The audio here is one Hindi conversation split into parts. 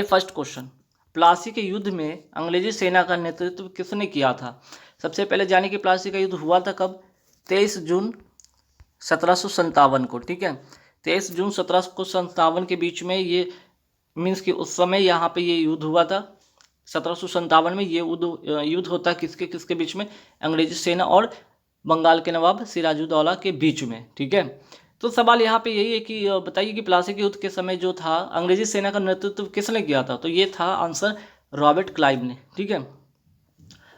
फर्स्ट क्वेश्चन, प्लासी के युद्ध में अंग्रेजी सेना का नेतृत्व किसने किया था? सबसे पहले जाने कि प्लासी का युद्ध हुआ था कब? 23 जून 1757 को। ठीक है, 23 जून 1757 के बीच में ये मीन्स कि उस समय यहाँ पे ये युद्ध हुआ था। 1757 में ये युद्ध होता है किसके किसके बीच में? अंग्रेजी सेना और बंगाल के नवाब सिराजुद्दौला के बीच में। ठीक है, तो सवाल यहाँ पे यही है कि बताइए कि प्लासी के युद्ध के समय जो था अंग्रेजी सेना का नेतृत्व किसने किया था? तो ये था आंसर रॉबर्ट क्लाइव ने। ठीक है,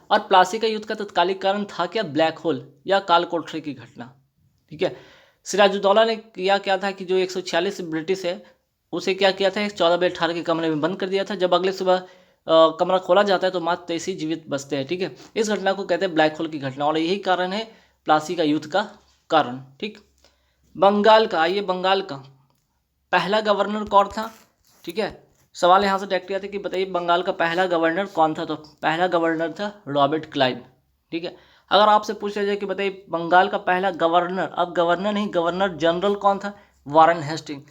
और प्लासी का युद्ध का तत्कालिक कारण था क्या? ब्लैक होल या काल कोठरी की घटना। ठीक है, सिराजुद्दौला ने किया क्या था कि जो 146 ब्रिटिश है उसे क्या किया था, 14/18 के कमरे में बंद कर दिया था। जब अगले सुबह कमरा खोला जाता है तो मात्र 23 ही जीवित बचते हैं। ठीक है, इस घटना को कहते हैं ब्लैक होल की घटना, और यही कारण है प्लासी का युद्ध का कारण। ठीक, बंगाल का, आइए बंगाल का पहला गवर्नर कौन था? ठीक है, सवाल यहाँ से डायरेक्ट किया था कि बताइए बंगाल का पहला गवर्नर कौन था? तो पहला गवर्नर था रॉबर्ट क्लाइव। ठीक है, अगर आपसे पूछा जाए कि बताइए बंगाल का पहला गवर्नर, अब गवर्नर नहीं गवर्नर जनरल कौन था? वारन हेस्टिंग।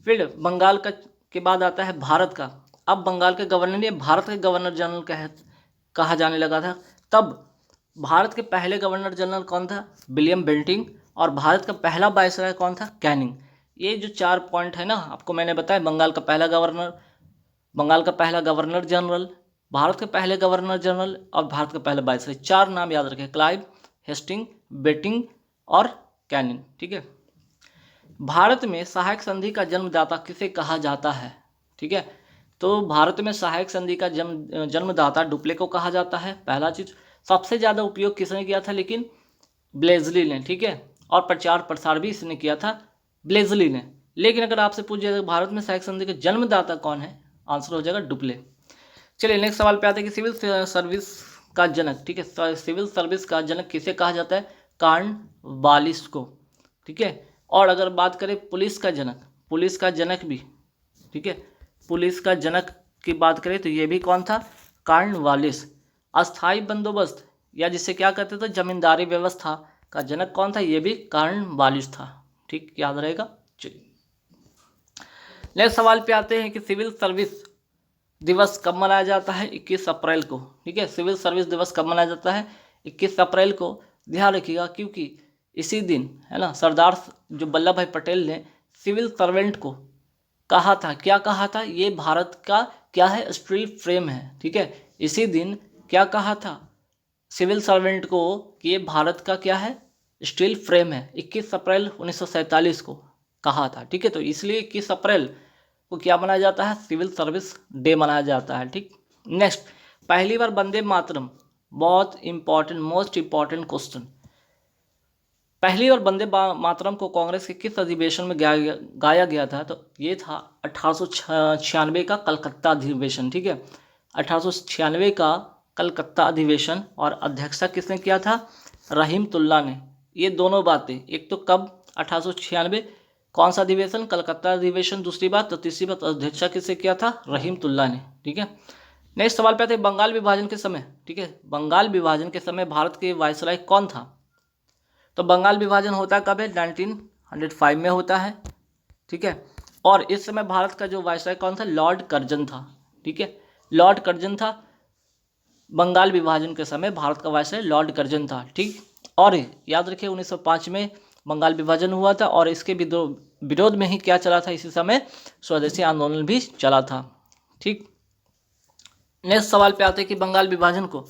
फिर बंगाल का के बाद आता है भारत का, अब बंगाल के गवर्नर ने भारत के गवर्नर जनरल कहा जाने लगा था। तब भारत के पहले गवर्नर जनरल कौन था? William Bentinck. और भारत का पहला वायसराय कौन था? कैनिंग। ये जो 4 पॉइंट है ना आपको मैंने बताया, बंगाल का पहला गवर्नर, बंगाल का पहला गवर्नर जनरल, भारत के पहले गवर्नर जनरल और भारत का पहला वायसराय, 4 नाम याद रखें, क्लाइव, हेस्टिंग, बेटिंग और कैनिंग। ठीक है, भारत में सहायक संधि का जन्मदाता किसे कहा जाता है? ठीक है, तो भारत में सहायक संधि का जन्मदाता डुप्ले को कहा जाता है, पहला चीज। सबसे ज़्यादा उपयोग किसने किया था? लेकिन ब्लेजली ने। ठीक है, और प्रचार प्रसार भी इसने किया था, ब्लेजली ने। लेकिन अगर आपसे पूछ जाए भारत में सहायक संधि का जन्मदाता कौन है, आंसर हो जाएगा डुप्ले। चलिए नेक्स्ट सवाल पे आते हैं कि सिविल सर्विस का जनक। ठीक है, सिविल सर्विस का जनक किसे कहा जाता है? कॉर्नवालिस को। ठीक है, और अगर बात करें पुलिस का जनक, पुलिस का जनक भी, ठीक है, पुलिस का जनक की बात करें तो ये भी कौन था? कॉर्नवालिस। अस्थाई बंदोबस्त या जिसे क्या कहते थे जमींदारी व्यवस्था का जनक कौन था? ये भी कॉर्नवालिस था। ठीक, याद रहेगा। चलिए नेक्स्ट सवाल पे आते हैं कि सिविल सर्विस दिवस कब मनाया जाता है? 21 अप्रैल को। ठीक है, सिविल सर्विस दिवस कब मनाया जाता है? 21 अप्रैल को। ध्यान रखिएगा क्योंकि इसी दिन है ना सरदार जो वल्लभ भाई पटेल ने सिविल सर्वेंट को कहा था, क्या कहा था? ये भारत का क्या है? स्टील फ्रेम है। ठीक है, इसी दिन क्या कहा था सिविल सर्वेंट को कि ये भारत का क्या है? स्टील फ्रेम है। 21 अप्रैल 1947 को कहा था। ठीक है, तो इसलिए 21 अप्रैल को क्या मनाया जाता है? सिविल सर्विस डे मनाया जाता है। ठीक, नेक्स्ट, पहली बार वंदे मातरम, बहुत इंपॉर्टेंट, मोस्ट इंपॉर्टेंट क्वेश्चन, पहली बार वंदे मातरम को कांग्रेस के किस अधिवेशन में गाया गया था? तो ये था 1896 का कलकत्ता अधिवेशन। ठीक है, 1896 का कलकत्ता अधिवेशन, और अध्यक्षता किसने किया था? रहीमतुल्ला ने। ये दोनों बातें, एक तो कब 1896 कौन सा अधिवेशन? कलकत्ता अधिवेशन, दूसरी बात, तो तीसरी बात अध्यक्षता किसने किया था? रहीमतुल्ला ने। ठीक है, नेक्स्ट सवाल पे आते हैं बंगाल विभाजन के समय। ठीक है, बंगाल विभाजन के समय भारत के वायसराय कौन था? तो बंगाल विभाजन होता कब है? 1905 में होता है। ठीक है, और इस समय भारत का जो वायसराय कौन था? लॉर्ड कर्जन था। ठीक है, लॉर्ड कर्जन था बंगाल विभाजन के समय, भारत का वायसराय लॉर्ड कर्जन था। ठीक, और याद रखिए 1905 में बंगाल विभाजन हुआ था, और इसके विरोध में ही क्या चला था इसी समय? स्वदेशी आंदोलन भी चला था। ठीक, नेक्स्ट सवाल पे आते हैं कि बंगाल विभाजन को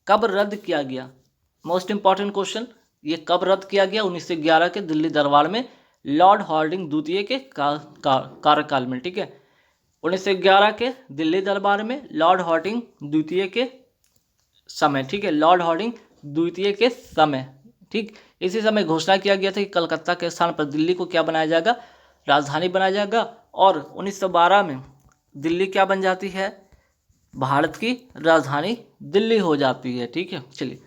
कब रद्द किया गया? मोस्ट इंपॉर्टेंट क्वेश्चन, ये कब रद्द किया गया? 1911 के दिल्ली दरबार में लॉर्ड हार्डिंग द्वितीय के कार्यकाल में। ठीक है, 1911 के दिल्ली दरबार में लॉर्ड हार्डिंग द्वितीय के समय। ठीक है, लॉर्ड हार्डिंग द्वितीय के समय। ठीक, इसी समय घोषणा किया गया था कि कलकत्ता के स्थान पर दिल्ली को क्या बनाया जाएगा? राजधानी बनाया जाएगा, और 1912 में दिल्ली क्या बन जाती है? भारत की राजधानी दिल्ली हो जाती है। ठीक है, चलिए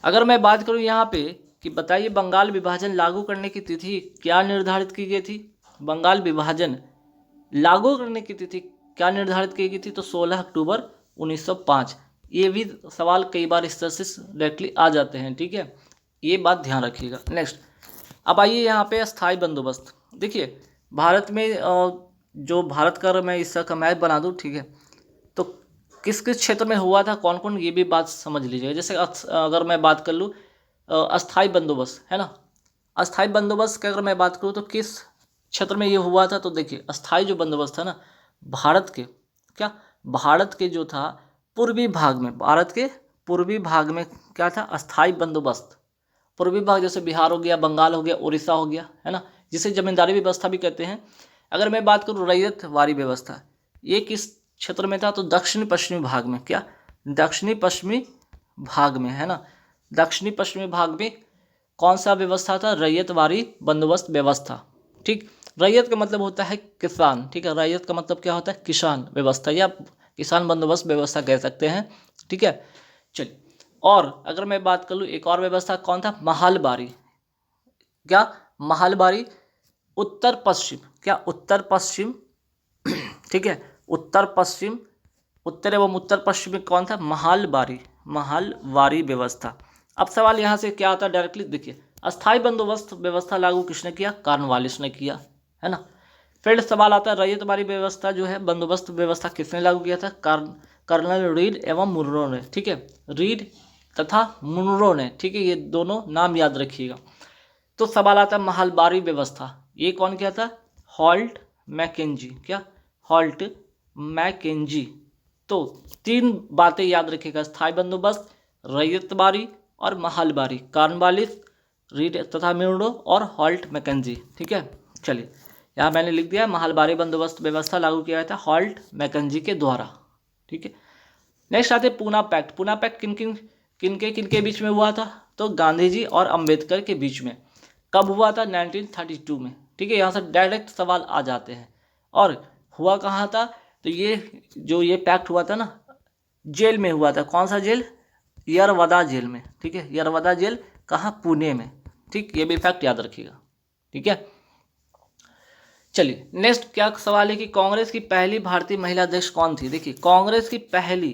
अगर मैं बात करूं यहाँ पे कि बताइए बंगाल विभाजन लागू करने की तिथि क्या निर्धारित की गई थी? बंगाल विभाजन लागू करने की तिथि क्या निर्धारित की गई थी? तो 16 अक्टूबर 1905। ये भी सवाल कई बार इस तरह से डायरेक्टली आ जाते हैं। ठीक है, ये बात ध्यान रखिएगा। नेक्स्ट, अब आइए यहाँ पे अस्थाई बंदोबस्त। देखिए भारत में जो भारत का अगर मैं इसका का मैप बना दूँ, ठीक है, तो किस किस क्षेत्र में हुआ था, कौन कौन, ये भी बात समझ लीजिएगा। जैसे अगर मैं बात कर लूँ अस्थाई बंदोबस्त, है ना, अस्थाई बंदोबस्त की अगर मैं बात करूँ तो किस क्षेत्र में ये हुआ था, तो देखिए अस्थाई जो बंदोबस्त था ना, भारत के क्या, भारत के जो था पूर्वी भाग में, भारत के पूर्वी भाग में क्या था, अस्थाई बंदोबस्त। पूर्वी भाग जैसे बिहार हो गया, बंगाल हो गया, उड़ीसा हो गया, है ना, जिसे जमींदारी व्यवस्था भी कहते हैं। अगर मैं बात करूँ रैयतवाड़ी व्यवस्था, ये किस क्षेत्र में था, तो दक्षिण पश्चिमी भाग में, क्या, दक्षिणी पश्चिमी भाग में, है ना, दक्षिणी पश्चिमी भाग में कौन सा व्यवस्था था, रैयतवाड़ी बंदोबस्त व्यवस्था। ठीक, रैयत का मतलब होता है किसान, ठीक है, रैयत का मतलब क्या होता है, किसान व्यवस्था या किसान बंदोबस्त व्यवस्था कह सकते हैं, ठीक है। चलिए, और अगर मैं बात कर लूँ एक और व्यवस्था कौन था, महलबारी, क्या, महलबारी उत्तर पश्चिम, क्या, उत्तर पश्चिम, ठीक है, उत्तर पश्चिम, उत्तर एवं उत्तर पश्चिम में कौन था, महलबारी, महलबारी व्यवस्था। अब सवाल यहाँ से क्या आता है, डायरेक्टली देखिए, अस्थाई बंदोबस्त व्यवस्था लागू किसने किया, कॉर्नवालिस ने किया, है ना। फिर सवाल आता है रैयतवाड़ी व्यवस्था जो है, बंदोबस्त व्यवस्था किसने लागू किया था, कर्नल रीड एवं मुनरो ने, ठीक है, रीड तथा मुनरो ने, ठीक है, ये दोनों नाम याद रखिएगा। तो सवाल आता है महलबारी व्यवस्था, ये कौन किया था, हॉल्ट मैकेंजी, क्या, हॉल्ट मैकेंजी। तो तीन बातें याद रखिएगा, स्थायी बंदोबस्त, रैयतवाड़ी और महलबारी, कॉर्नवालिस, रीड तथा मुनरो और हॉल्ट मैकेंजी, ठीक है। चलिए, यहाँ मैंने लिख दिया महलबारी बंदोबस्त व्यवस्था लागू किया था हॉल्ट मैकेंजी के द्वारा, ठीक है। नेक्स्ट आते पूना पैक्ट। पूना पैक्ट किन के बीच में हुआ था, तो गांधी जी और अंबेडकर के बीच में। कब हुआ था, 1932 में, ठीक है। यहाँ से डायरेक्ट सवाल आ जाते हैं। और हुआ कहाँ था, तो ये पैक्ट हुआ था ना, जेल में हुआ था। कौन सा जेल, यरवदा जेल में, ठीक है, यरवदा जेल कहाँ, पुणे में, ठीक, ये भी फैक्ट याद रखिएगा, ठीक है। चलिए, नेक्स्ट क्या सवाल है कि कांग्रेस की पहली भारतीय महिला अध्यक्ष कौन थी। देखिए, कांग्रेस की पहली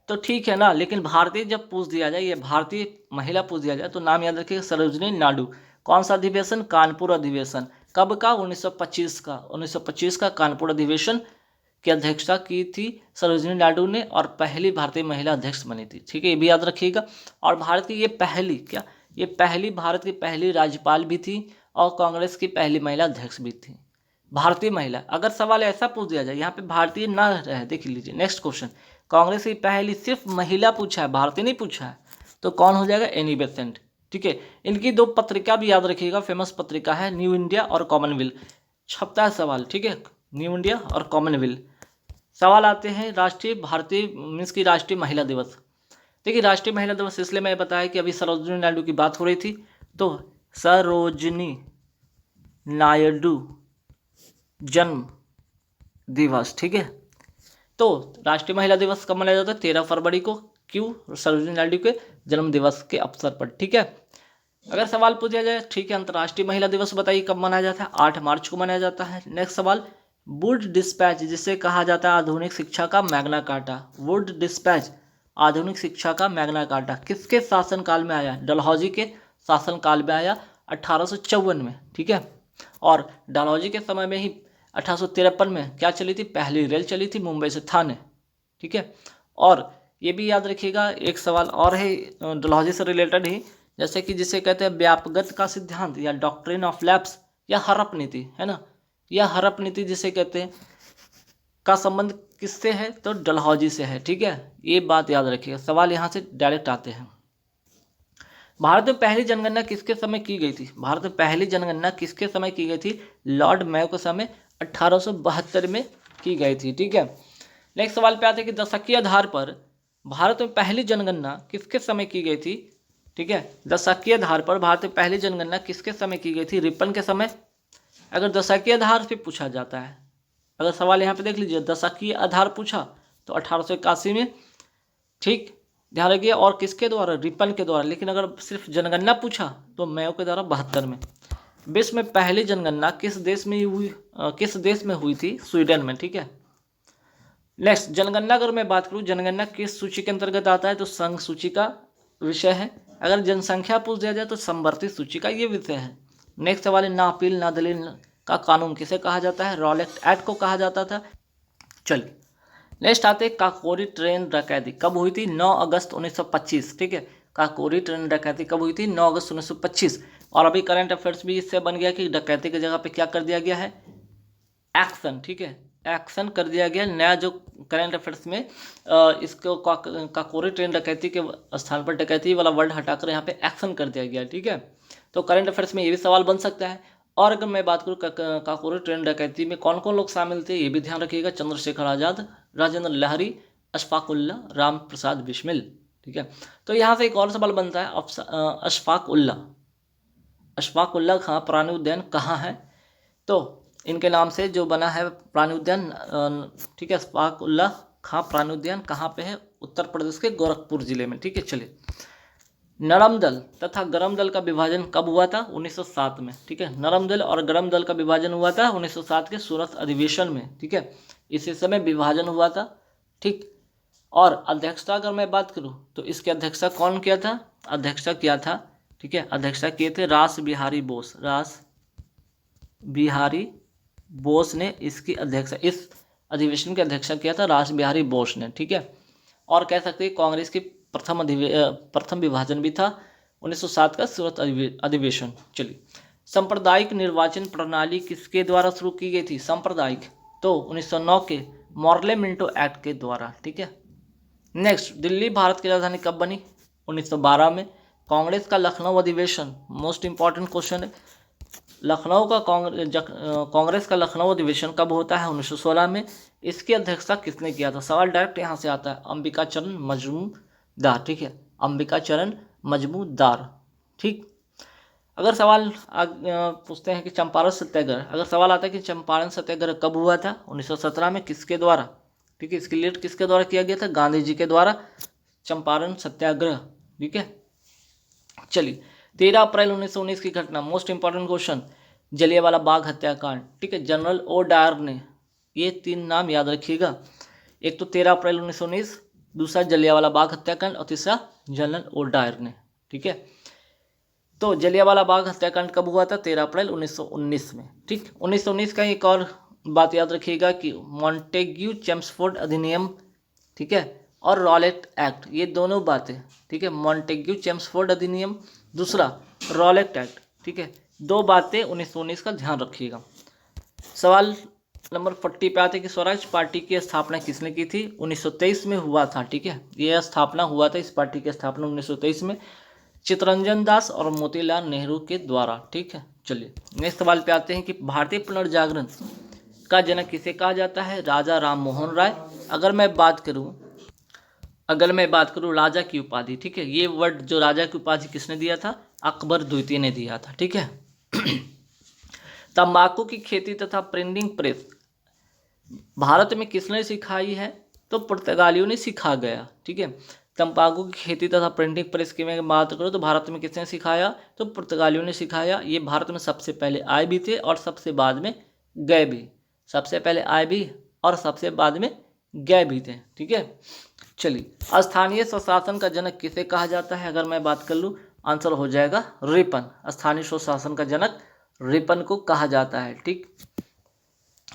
तो ठीक है ना, लेकिन भारतीय जब पूछ दिया जाए, ये भारतीय महिला पूछ दिया जाए, तो नाम याद रखिएगा, सरोजिनी नायडू। कौन सा अधिवेशन, कानपुर अधिवेशन। कब का, 1925 का, 1925 का कानपुर अधिवेशन की अध्यक्षता की थी सरोजिनी नायडू ने, और पहली भारतीय महिला अध्यक्ष बनी थी, ठीक है, ये भी याद रखिएगा। और भारत की ये पहली क्या, ये पहली भारत की पहली राज्यपाल भी थी, और कांग्रेस की पहली महिला अध्यक्ष भी थी, भारतीय महिला। अगर सवाल ऐसा पूछ दिया जाए, यहाँ पे भारतीय ना रहे, देख लीजिए नेक्स्ट क्वेश्चन, कांग्रेस की पहली सिर्फ महिला पूछा है, भारतीय नहीं पूछा है, तो कौन हो जाएगा, एनी बेसेंट, ठीक है। इनकी दो पत्रिका भी याद रखिएगा, फेमस पत्रिका है न्यू इंडिया और कॉमनवेल्थ, छपता है सवाल, ठीक है, न्यू इंडिया और कॉमनवेल्थ। सवाल आते हैं राष्ट्रीय भारतीय मीन्स की राष्ट्रीय महिला दिवस। देखिए, राष्ट्रीय महिला दिवस इसलिए मैं बताया कि अभी सरोजिनी नायडू की बात हो रही थी, तो सरोजिनी नायडू जन्म दिवस, ठीक है। तो राष्ट्रीय महिला दिवस कब मनाया जाता है, 13 फरवरी को, क्यों, सरोजिनी नायडू के जन्म दिवस के अवसर पर, ठीक है। अगर सवाल पूछा जाए, ठीक है, अंतर्राष्ट्रीय महिला दिवस बताइए कब मनाया जाता है, 8 मार्च को मनाया जाता है। नेक्स्ट सवाल, वुड डिस्पैच जिसे कहा जाता है आधुनिक शिक्षा का मैग्ना कार्टा, वुड डिस्पैच आधुनिक शिक्षा का मैग्ना कार्टा किसके शासनकाल में आया, डलहौजी के शासनकाल में आया 1854 में, ठीक है। और डलहौजी के समय में ही 1853 में क्या चली थी, पहली रेल चली थी मुंबई से थाने, ठीक है। और ये भी याद रखिएगा, एक सवाल और है डलहौजी से रिलेटेड ही, जैसे कि जिसे कहते हैं व्यापगत का सिद्धांत या डॉक्ट्रिन ऑफ लैप्स या हड़प नीति, है ना, या हड़प नीति जिसे कहते हैं, का संबंध किससे है, तो डलहौजी से है, ठीक है। ये बात याद रखिएगा, सवाल यहाँ से डायरेक्ट आते हैं। भारत में पहली जनगणना किसके समय की गई थी, भारत में पहली जनगणना किसके समय की गई थी, लॉर्ड मेयो के समय 1872 में की गई थी, ठीक है। नेक्स्ट सवाल पे आते हैं कि दशकीय आधार पर भारत में पहली जनगणना किसके समय की गई थी, ठीक है। दशकीय आधार पर भारत में पहली जनगणना किसके समय की गई थी, रिपन के समय। अगर दशकीय आधार पे पूछा जाता है, अगर सवाल यहाँ पे देख लीजिए, दशकीय आधार पूछा तो 1881 में, ठीक, ध्यान रखिए, और किसके द्वारा, रिपन के द्वारा। लेकिन अगर सिर्फ जनगणना पूछा तो मेयो के द्वारा 72 में। विश्व में पहली जनगणना किस देश में हुई थी, स्वीडन में, ठीक है। नेक्स्ट, जनगणना अगर मैं बात करूँ, जनगणना किस सूची के अंतर्गत आता है, तो संघ सूची का विषय है। अगर जनसंख्या पूछ दिया जाए तो संवर्धित सूची का ये विषय है। नेक्स्ट सवाल है ना अपील ना दलील का कानून किसे कहा जाता है? रॉलेट एक्ट को कहा जाता था। चलिए नेक्स्ट आते हैं काकोरी ट्रेन डकैती कब हुई थी? 9 अगस्त 1925। ठीक है, काकोरी ट्रेन डकैती कब हुई थी? 9 अगस्त 1925। और अभी करंट अफेयर्स भी इससे बन गया कि डकैती की जगह पे क्या कर दिया गया है? एक्शन। ठीक है, एक्शन कर दिया गया। नया जो करंट अफेयर्स में इसको काकोरी ट्रेन डकैती के स्थान पर डकैती वाला वर्ड हटाकर यहाँ पे एक्शन कर दिया गया। ठीक है, तो करंट अफेयर्स में ये भी सवाल बन सकता है। और अगर मैं बात करूँ काकोरी ट्रेन डकैती में कौन कौन लोग शामिल थे, ये भी ध्यान रखिएगा। चंद्रशेखर आज़ाद, राजेंद्र लहरी, अशफाक उल्ला, राम प्रसाद बिस्मिल। ठीक है, तो यहाँ से एक और सवाल बनता है अशफाक उल्ला खां प्राणी उद्यान कहाँ है? तो इनके नाम से जो बना है प्राणी उद्यान, ठीक है, अशफाक उल्ला खां प्राणी उद्यान कहाँ पे है? उत्तर प्रदेश के गोरखपुर जिले में। ठीक है, चलिए नरम दल तथा गरम दल का विभाजन कब हुआ था? 1907 में। ठीक है, नरम दल और गरम दल का विभाजन हुआ था 1907 के सूरत अधिवेशन में। ठीक है, इसी समय विभाजन हुआ था। ठीक, और अध्यक्षता अगर मैं बात करूं तो इसकी अध्यक्षता कौन किया था? अध्यक्षता किया था, ठीक है, अध्यक्षता किए थे रास बिहारी बोस ने इसकी अध्यक्षता, इस अधिवेशन की अध्यक्षता किया था रास बिहारी बोस ने। ठीक है, और कह सकते हैं कांग्रेस की प्रथम विभाजन भी था 1907 का सूरत अधिवेशन। चलिए सांप्रदायिक निर्वाचन प्रणाली किसके द्वारा शुरू की गई थी? सांप्रदायिक, तो 1909 के मॉर्ले मिंटो एक्ट के द्वारा। ठीक है, नेक्स्ट दिल्ली भारत की राजधानी कब बनी? 1912 में। कांग्रेस का लखनऊ अधिवेशन, मोस्ट इंपॉर्टेंट क्वेश्चन है, लखनऊ का कांग्रेस का लखनऊ अधिवेशन कब होता है? 1916 में। इसकी अध्यक्षता किसने किया था? सवाल डायरेक्ट यहाँ से आता है, अंबिका चरण मजमूदार। ठीक है, अंबिका चरण मजमूदार। ठीक, अगर सवाल पूछते हैं कि चंपारण सत्याग्रह, अगर सवाल आता है कि चंपारण सत्याग्रह कब हुआ था? 1917 में। किसके द्वारा? ठीक है, इसकी लीड किसके द्वारा किया गया था? गांधी जी के द्वारा चंपारण सत्याग्रह। ठीक है, चलिए 13 अप्रैल 1919 की घटना, most important question, Jallianwala Bagh हत्याकांड। ठीक है, जनरल ओ डायर ने, ये 3 नाम याद रखिएगा, एक तो 13 अप्रैल 1919, दूसरा जलियांवाला बाग हत्याकांड और तीसरा जनरल ओ डायर ने। ठीक है, तो जलियांवाला बाग हत्याकांड कब हुआ था? 13 अप्रैल 1919 में। ठीक, 1919 का एक और बात याद रखिएगा कि मॉन्टेग्यू चेम्सफोर्ड अधिनियम, ठीक है, और रॉलेट एक्ट, ये दोनों बातें, ठीक है, मॉन्टेग्यू चेम्सफोर्ड अधिनियम, दूसरा रॉलेट एक्ट। ठीक है, 2 बातें 1919 का ध्यान रखिएगा। सवाल नंबर 40 पे आते हैं कि स्वराज पार्टी की स्थापना किसने की थी? 1923 में हुआ था। ठीक है, ये स्थापना हुआ था, इस पार्टी की स्थापना 1923 में चित्तरंजन दास और मोतीलाल नेहरू के द्वारा। ठीक है, चलिए नेक्स्ट सवाल पे आते हैं कि भारतीय पुनर्जागरण का जनक किसे कहा जाता है? राजा राम मोहन राय। अगर मैं बात करूं राजा की उपाधि, ठीक है, ये वर्ड जो राजा की उपाधि किसने दिया था? अकबर द्वितीय ने दिया था। ठीक है, तंबाकू की खेती तथा प्रिंटिंग प्रेस भारत में किसने सिखाई है? तो पुर्तगालियों ने सिखा गया। ठीक है, तंबाकू की खेती तथा प्रिंटिंग प्रेस की मैं बात करूँ तो भारत में किसने सिखाया? तो पुर्तगालियों ने सिखाया। ये भारत में सबसे पहले आए भी थे और सबसे बाद में गए भी, सबसे पहले आए भी और सबसे बाद में गए भी थे। ठीक है, चलिए स्थानीय स्वशासन का जनक किसे कहा जाता है? अगर मैं बात कर लूँ, आंसर हो जाएगा रिपन। स्थानीय स्वशासन का जनक रिपन को कहा जाता है। ठीक,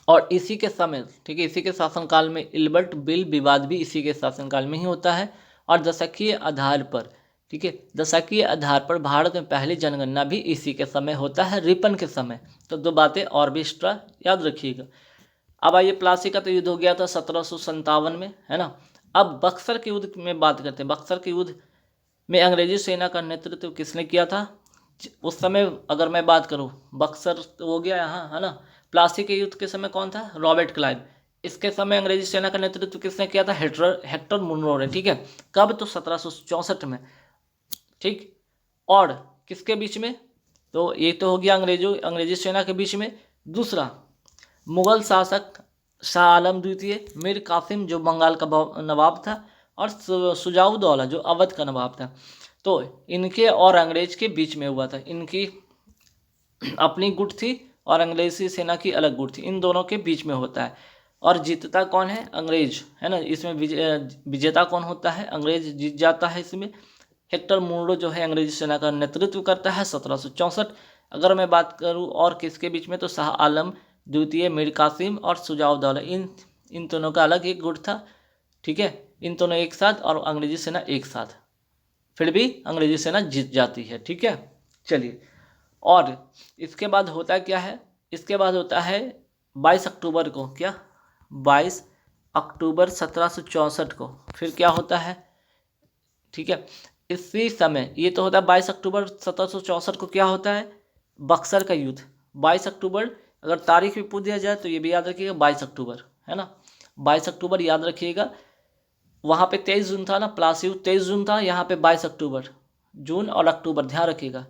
और इसी के समय, ठीक है, इसी के शासनकाल में इल्बर्ट बिल विवाद भी इसी के शासनकाल में ही होता है। और दशकीय आधार पर, ठीक है, दशकीय आधार पर भारत में पहली जनगणना भी इसी के समय होता है, रिपन के समय। तो 2 बातें और भी एक्स्ट्रा याद रखिएगा। अब आइए प्लासी का तो युद्ध हो गया था 1757 में, है ना। अब बक्सर के युद्ध में बात करते हैं। बक्सर के युद्ध में अंग्रेजी सेना का नेतृत्व किसने किया था? उस समय अगर मैं बात करूँ, बक्सर हो गया यहाँ, है ना। प्लासी के युद्ध के समय कौन था? Robert Clive. इसके समय अंग्रेजी सेना का नेतृत्व किसने किया था? हेक्टर मुनरो ने। ठीक है, कब? तो 1764 में। ठीक, और किसके बीच में? तो ये तो हो गया अंग्रेजी सेना के बीच में। दूसरा मुगल शासक शाह आलम द्वितीय, मीर कासिम जो बंगाल का नवाब था, और सुजाउद्दौला जो अवध का नवाब था। तो इनके और अंग्रेज के बीच में हुआ था। इनकी अपनी गुट थी और अंग्रेजी सेना की अलग गुट थी, इन दोनों के बीच में होता है। और जीतता कौन है? अंग्रेज, है ना। इसमें विजेता कौन होता है? अंग्रेज जीत जाता है इसमें। हेक्टर मुनरो जो है अंग्रेजी सेना का नेतृत्व करता है 1764। अगर मैं बात करूँ और किसके बीच में, तो शाह आलम द्वितीय, मीर कासिम और शुजा-उद-दौला, इन दोनों का अलग एक गुट था, ठीक है। इन दोनों एक साथ और अंग्रेजी सेना एक साथ, फिर भी अंग्रेजी सेना जीत जाती है, ठीक है। चलिए, और इसके बाद होता क्या है, इसके बाद होता है 22 अक्टूबर को, क्या 22 अक्टूबर 1764 को फिर क्या होता है, ठीक है। इसी समय ये तो होता है 22 अक्टूबर 1764 को क्या होता है, बक्सर का युद्ध। 22 अक्टूबर, अगर तारीख भी पूछ दिया जाए तो ये भी याद रखिएगा 22 अक्टूबर, है ना, 22 अक्टूबर याद रखिएगा। वहाँ पे 23 जून था ना, प्लासी 23 जून था, यहाँ पे 22 अक्टूबर, जून और अक्टूबर ध्यान रखिएगा।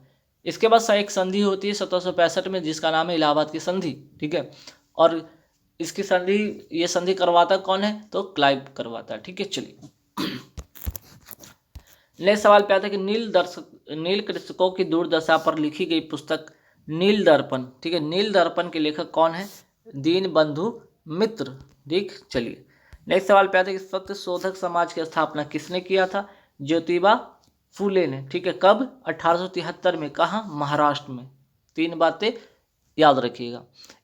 इसके बाद एक संधि होती है 1765 में, जिसका नाम है इलाहाबाद की संधि, ठीक है। और इसकी संधि, ये संधि करवाता कौन है, तो क्लाइव करवाता है, ठीक है। चलिए, नेक्स्ट सवाल पे आता है कि नील कृषकों की दुर्दशा पर लिखी गई पुस्तक नील दर्पण, ठीक है। नील दर्पण के लेखक कौन है, दीन बंधु मित्र, ठीक। चलिए, नेक्स्ट सवाल पे आता है कि सत्य शोधक समाज की स्थापना किसने किया था, ज्योतिबा फूले ने, ठीक है। कब, 1873 में, कहाँ, महाराष्ट्र में। 3 बातें याद रखिएगा।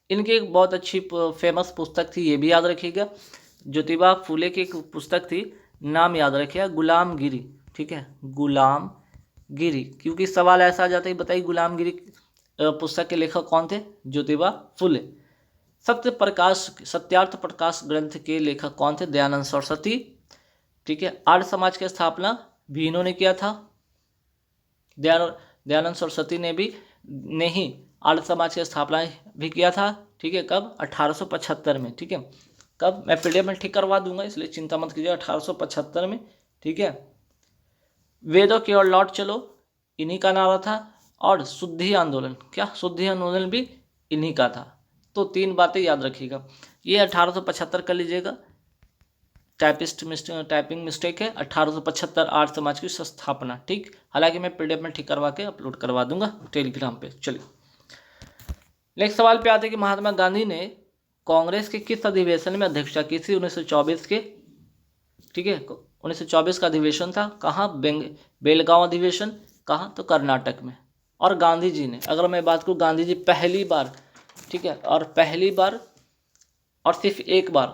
इनकी एक बहुत अच्छी फेमस पुस्तक थी, ये भी याद रखिएगा। ज्योतिबा फूले की एक पुस्तक थी, नाम याद रखिएगा, गुलामगिरी, ठीक है, गुलामगिरी। क्योंकि सवाल ऐसा आ जाता है, बताइए गुलामगिरी पुस्तक के लेखक कौन थे, ज्योतिबा फूले। सत्यार्थ प्रकाश ग्रंथ के लेखक कौन थे, दयानंद सरस्वती, ठीक है। आर्य समाज की स्थापना भी इन्होंने किया था, दयानंद सरस्वती ने ही आर्य समाज की स्थापना भी किया था, ठीक है। कब, 1875 में, ठीक है। कब, मैं पीडीएफ में ठीक करवा दूंगा, इसलिए चिंता मत कीजिए, 1875 में, ठीक है। वेदों की ओर लौट चलो, इन्हीं का नारा था। और शुद्धि आंदोलन, क्या शुद्धि आंदोलन भी इन्हीं का था। तो 3 बातें याद रखिएगा। ये 1875 कर लीजिएगा, टाइपिंग मिस्टेक है, 1875 आर्य समाज की स्थापना, ठीक। हालांकि मैं पीडीएफ में ठीक करवा के अपलोड करवा दूंगा टेलीग्राम पे। चलिए, नेक्स्ट सवाल पे आते हैं कि महात्मा गांधी ने कांग्रेस के किस अधिवेशन में अध्यक्षता की थी, 1924 के, ठीक है। 1924 का अधिवेशन था, कहाँ, बेलगांव अधिवेशन, कहाँ, तो कर्नाटक में। और गांधी जी ने, अगर मैं बात करूँ, गांधी जी पहली बार, ठीक है, और पहली बार और सिर्फ एक बार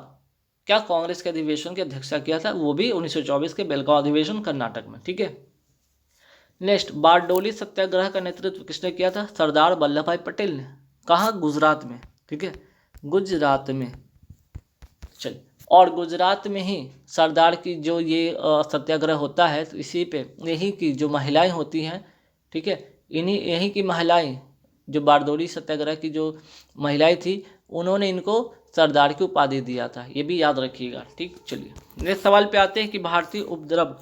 क्या कांग्रेस के अधिवेशन की अध्यक्षता किया था, वो भी 1924 के बेलगांव अधिवेशन कर्नाटक में, ठीक है। नेक्स्ट, बारडोली सत्याग्रह का नेतृत्व किसने किया था, सरदार वल्लभ भाई पटेल ने, कहाँ, गुजरात में, ठीक है, गुजरात में। चलिए, और गुजरात में ही सरदार की जो ये सत्याग्रह होता है, तो इसी पे यहीं की जो महिलाएं होती हैं, ठीक है, यहीं की महिलाएं, जो बारडोली सत्याग्रह की जो महिलाएं थी, उन्होंने इनको सरदार की उपाधि दिया था, ये भी याद रखिएगा, ठीक। चलिए, नेक्स्ट सवाल पे आते हैं कि भारतीय उपद्रव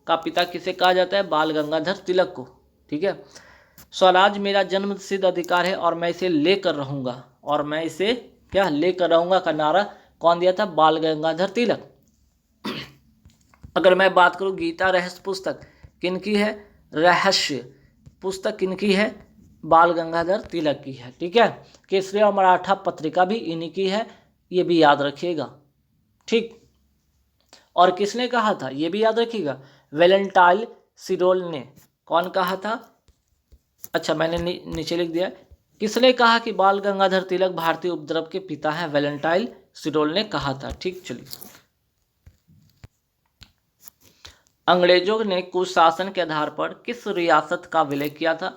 का पिता किसे कहा जाता है, बाल गंगाधर तिलक को, ठीक है। स्वराज मेरा जन्मसिद्ध अधिकार है और मैं इसे लेकर रहूंगा, और मैं इसे क्या लेकर रहूंगा का नारा कौन दिया था, बाल गंगाधर तिलक। अगर मैं बात करूं, गीता रहस्य पुस्तक किनकी है, रहस्य पुस्तक किनकी है, बाल गंगाधर तिलक की है, ठीक है। केसरी और मराठा पत्रिका भी इन्हीं की है, ये भी याद रखिएगा, ठीक। और किसने कहा था, ये भी याद रखिएगा, वैलेंटाइन सिरोल ने। कौन कहा था, अच्छा मैंने नीचे लिख दिया, किसने कहा कि बाल गंगाधर तिलक भारतीय उपद्रव के पिता हैं, वैलेंटाइन सिरोल ने कहा था, ठीक। चलिए, अंग्रेजों ने कुशासन के आधार पर किस रियासत का विलय किया था,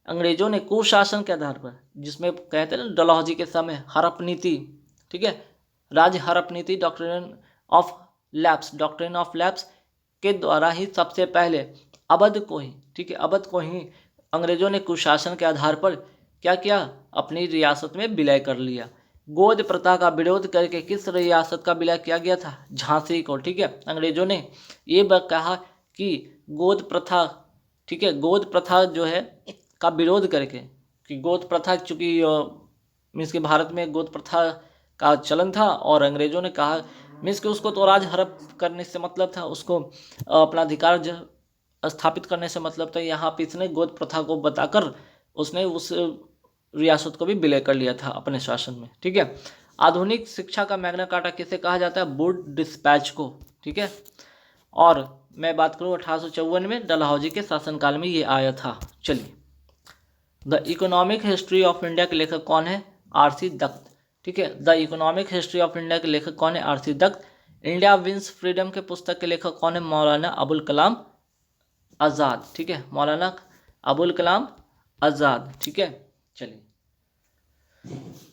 अंग्रेजों ने कुशासन के आधार पर, जिसमें कहते हैं ना डलहौजी के समय हड़प नीति, ठीक है, राज्य हड़प नीति, डॉक्ट्रिन ऑफ लैप्स के द्वारा ही सबसे पहले अवध को ही, ठीक है, अवध को ही अंग्रेजों ने कुशासन के आधार पर क्या किया, अपनी रियासत में विलय कर लिया। गोद प्रथा का विरोध करके किस रियासत का विलय किया गया था, झांसी को, ठीक है। अंग्रेजों ने ये कहा कि गोद प्रथा, ठीक है, गोद प्रथा जो है का विरोध करके, कि गोद प्रथा चूँकि मीन्स कि भारत में गोद प्रथा का चलन था, और अंग्रेजों ने कहा मीन्स कि उसको तो राज हड़प करने से मतलब था, उसको अपना अधिकार स्थापित करने से मतलब था। यहाँ पे इसने गोद प्रथा को बताकर उसने उस रियासत को भी विलय कर लिया था अपने शासन में, ठीक है। आधुनिक शिक्षा का मैग्ना कार्टा किसे कहा जाता है, वुड डिस्पैच को, ठीक है। और मैं बात करूँ 1854 में डलहौजी के शासनकाल में ये आया था। चलिए, the economic history of India के लेखक कौन है? आर.सी. दत्त। ठीक है, the economic history of India के लेखक कौन है? R C. Dutt. India wins freedom के पुस्तक के लेखक कौन है? मौलाना अबुल कलाम आज़ाद। ठीक है, मौलाना अबुल कलाम आज़ाद। ठीक है, चलिए।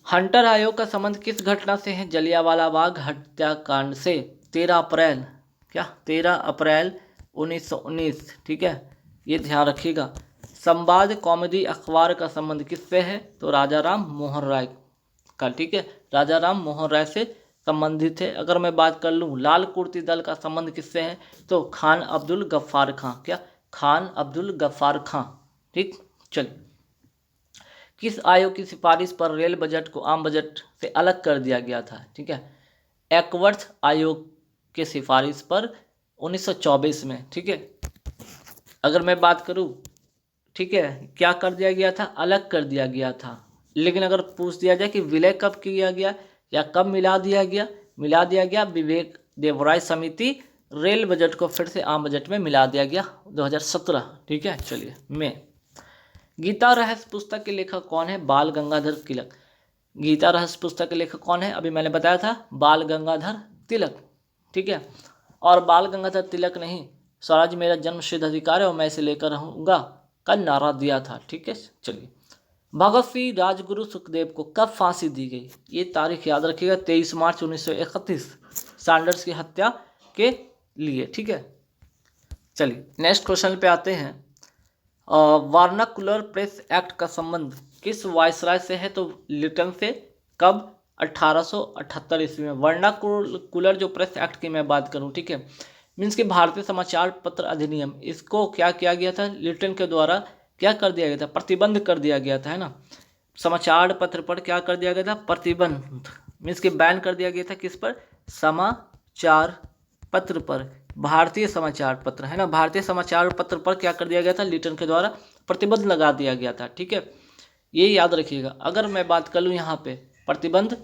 हंटर आयोग का संबंध किस घटना से है? जलियांवाला बाग हत्याकांड से। 13 अप्रैल 1919। ठीक है, ये ध्यान रखिएगा। संवाद कॉमेडी अखबार का संबंध किससे है? तो राजा राम मोहन राय का। ठीक है, राजा राम मोहन राय से संबंधित है। अगर मैं बात कर लूँ लाल कुर्ती दल का संबंध किससे है? तो खान अब्दुल गफ्फार खां। क्या? खान अब्दुल गफ्फार खां। ठीक, चलिए। किस आयोग की सिफारिश पर रेल बजट को आम बजट से अलग कर दिया गया था? ठीक है, एकवर्थ आयोग के सिफारिश पर 1924 में। ठीक है, अगर मैं बात करूं, ठीक है, क्या कर दिया गया था? अलग कर दिया गया था। लेकिन अगर पूछ दिया जाए कि विलय कब किया गया या कब मिला दिया गया विवेक देवराय समिति रेल बजट को फिर से आम बजट में मिला दिया गया 2017। ठीक है, चलिए। में गीता रहस्य पुस्तक के लेखक कौन है? बाल गंगाधर तिलक। गीता रहस्य पुस्तक के लेखक कौन है? अभी मैंने बताया था, बाल गंगाधर तिलक। ठीक है, और बाल गंगाधर तिलक नहीं, स्वराज मेरा जन्मसिद्ध अधिकार है और मैं इसे लेकर रहूँगा का नारा दिया था। ठीक है, चलिए। भगत सिंह राजगुरु सुखदेव को कब फांसी दी गई? ये तारीख याद रखिएगा, 23 मार्च 1931, सैंडर्स की हत्या के लिए। ठीक है, चलिए नेक्स्ट क्वेश्चन पे आते हैं। वर्नाकुलर प्रेस एक्ट का संबंध किस वायसराय से है? तो लिटन से। कब? 1878 ईस्वी में। वर्नाकुलर जो प्रेस एक्ट की मैं बात करूं, ठीक है, मीन्स कि भारतीय समाचार पत्र अधिनियम, इसको क्या किया गया था? लिटन के द्वारा क्या कर दिया गया था? प्रतिबंध कर दिया गया था, है ना। समाचार पत्र पर क्या कर दिया गया था? प्रतिबंध, मीन्स कि बैन कर दिया गया था। किस पर? समाचार पत्र पर, भारतीय समाचार पत्र, है ना। भारतीय समाचार पत्र पर क्या कर दिया गया था? लिटन के द्वारा प्रतिबंध लगा दिया गया था। ठीक है, ये याद रखिएगा। अगर मैं बात कर लूँ यहाँ पे, प्रतिबंध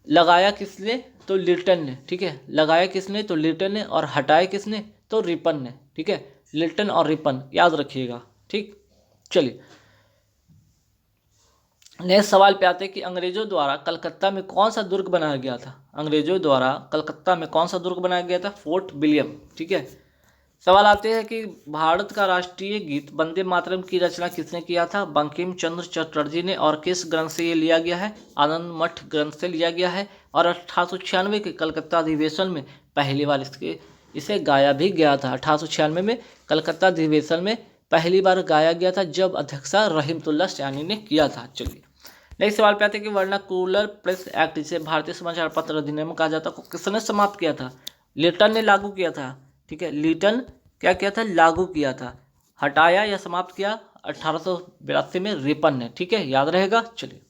लगाया किसने? तो लिटन ने। ठीक है, लगाया किसने? तो लिटन ने। और हटाया किसने? तो रिपन ने। ठीक है, लिटन और रिपन, याद रखिएगा। ठीक, चलिए नेक्स्ट सवाल पे आते हैं कि अंग्रेजों द्वारा कलकत्ता में कौन सा दुर्ग बनाया गया था? अंग्रेजों द्वारा कलकत्ता में कौन सा दुर्ग बनाया गया था? Fort William. ठीक है, सवाल आते हैं कि भारत का राष्ट्रीय गीत वंदे मातरम की रचना किसने किया था? बंकिम चंद्र चटर्जी ने। और किस ग्रंथ से ये लिया गया है? आनंद मठ ग्रंथ से लिया गया है। और 1896 के कलकत्ता अधिवेशन में पहली बार इसे गाया भी गया था। 1896 में कलकत्ता अधिवेशन में पहली बार गाया गया था, जब अध्यक्षता रहीमतुल्लाह सैनी ने किया था। चलिए नेक्स्ट सवाल पे आते हैं कि वर्नाकुलर प्रेस एक्ट, जिसे भारतीय समाचार पत्र अधिनियम कहा जाता है, को किसने समाप्त किया था? लिटन ने लागू किया था। ठीक है, लिटन क्या किया था? लागू किया था। हटाया या समाप्त किया 1882 में रिपन ने। ठीक है, याद रहेगा। चलिए,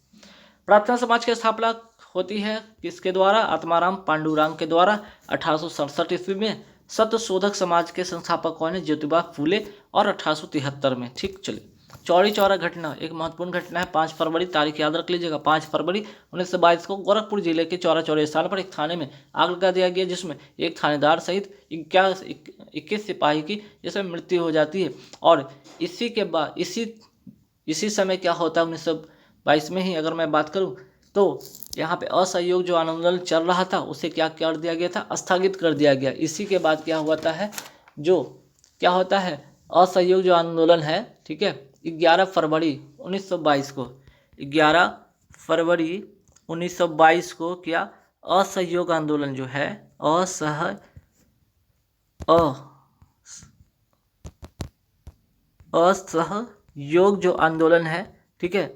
प्रार्थना समाज की स्थापना होती है किसके द्वारा? आत्माराम पांडुरंग के द्वारा 1867 ईस्वी में। सत्य शोधक समाज के संस्थापक कौन है? ज्योतिबा फूले, और 1873 में। ठीक, चलिए। चौरी चौरा घटना एक महत्वपूर्ण घटना है। 5 फरवरी, तारीख याद रख लीजिएगा, 5 फरवरी 1922 को गोरखपुर जिले के चौरा चौरी स्थान पर एक थाने में आग लगा दिया गया, जिसमें एक थानेदार सहित 21 सिपाही की जिसमें मृत्यु हो जाती है। और इसी के बाद इसी समय क्या होता है? 1922 में ही अगर मैं बात करूं तो यहाँ पे असहयोग जो आंदोलन चल रहा था, उसे क्या कर दिया गया था? स्थगित कर दिया गया। इसी के बाद क्या होता है? जो क्या होता है? असहयोग जो आंदोलन है, ठीक है, 11 फरवरी 1922 को, 11 फरवरी 1922 को क्या असहयोग आंदोलन जो है, असहयोग जो आंदोलन है, ठीक है,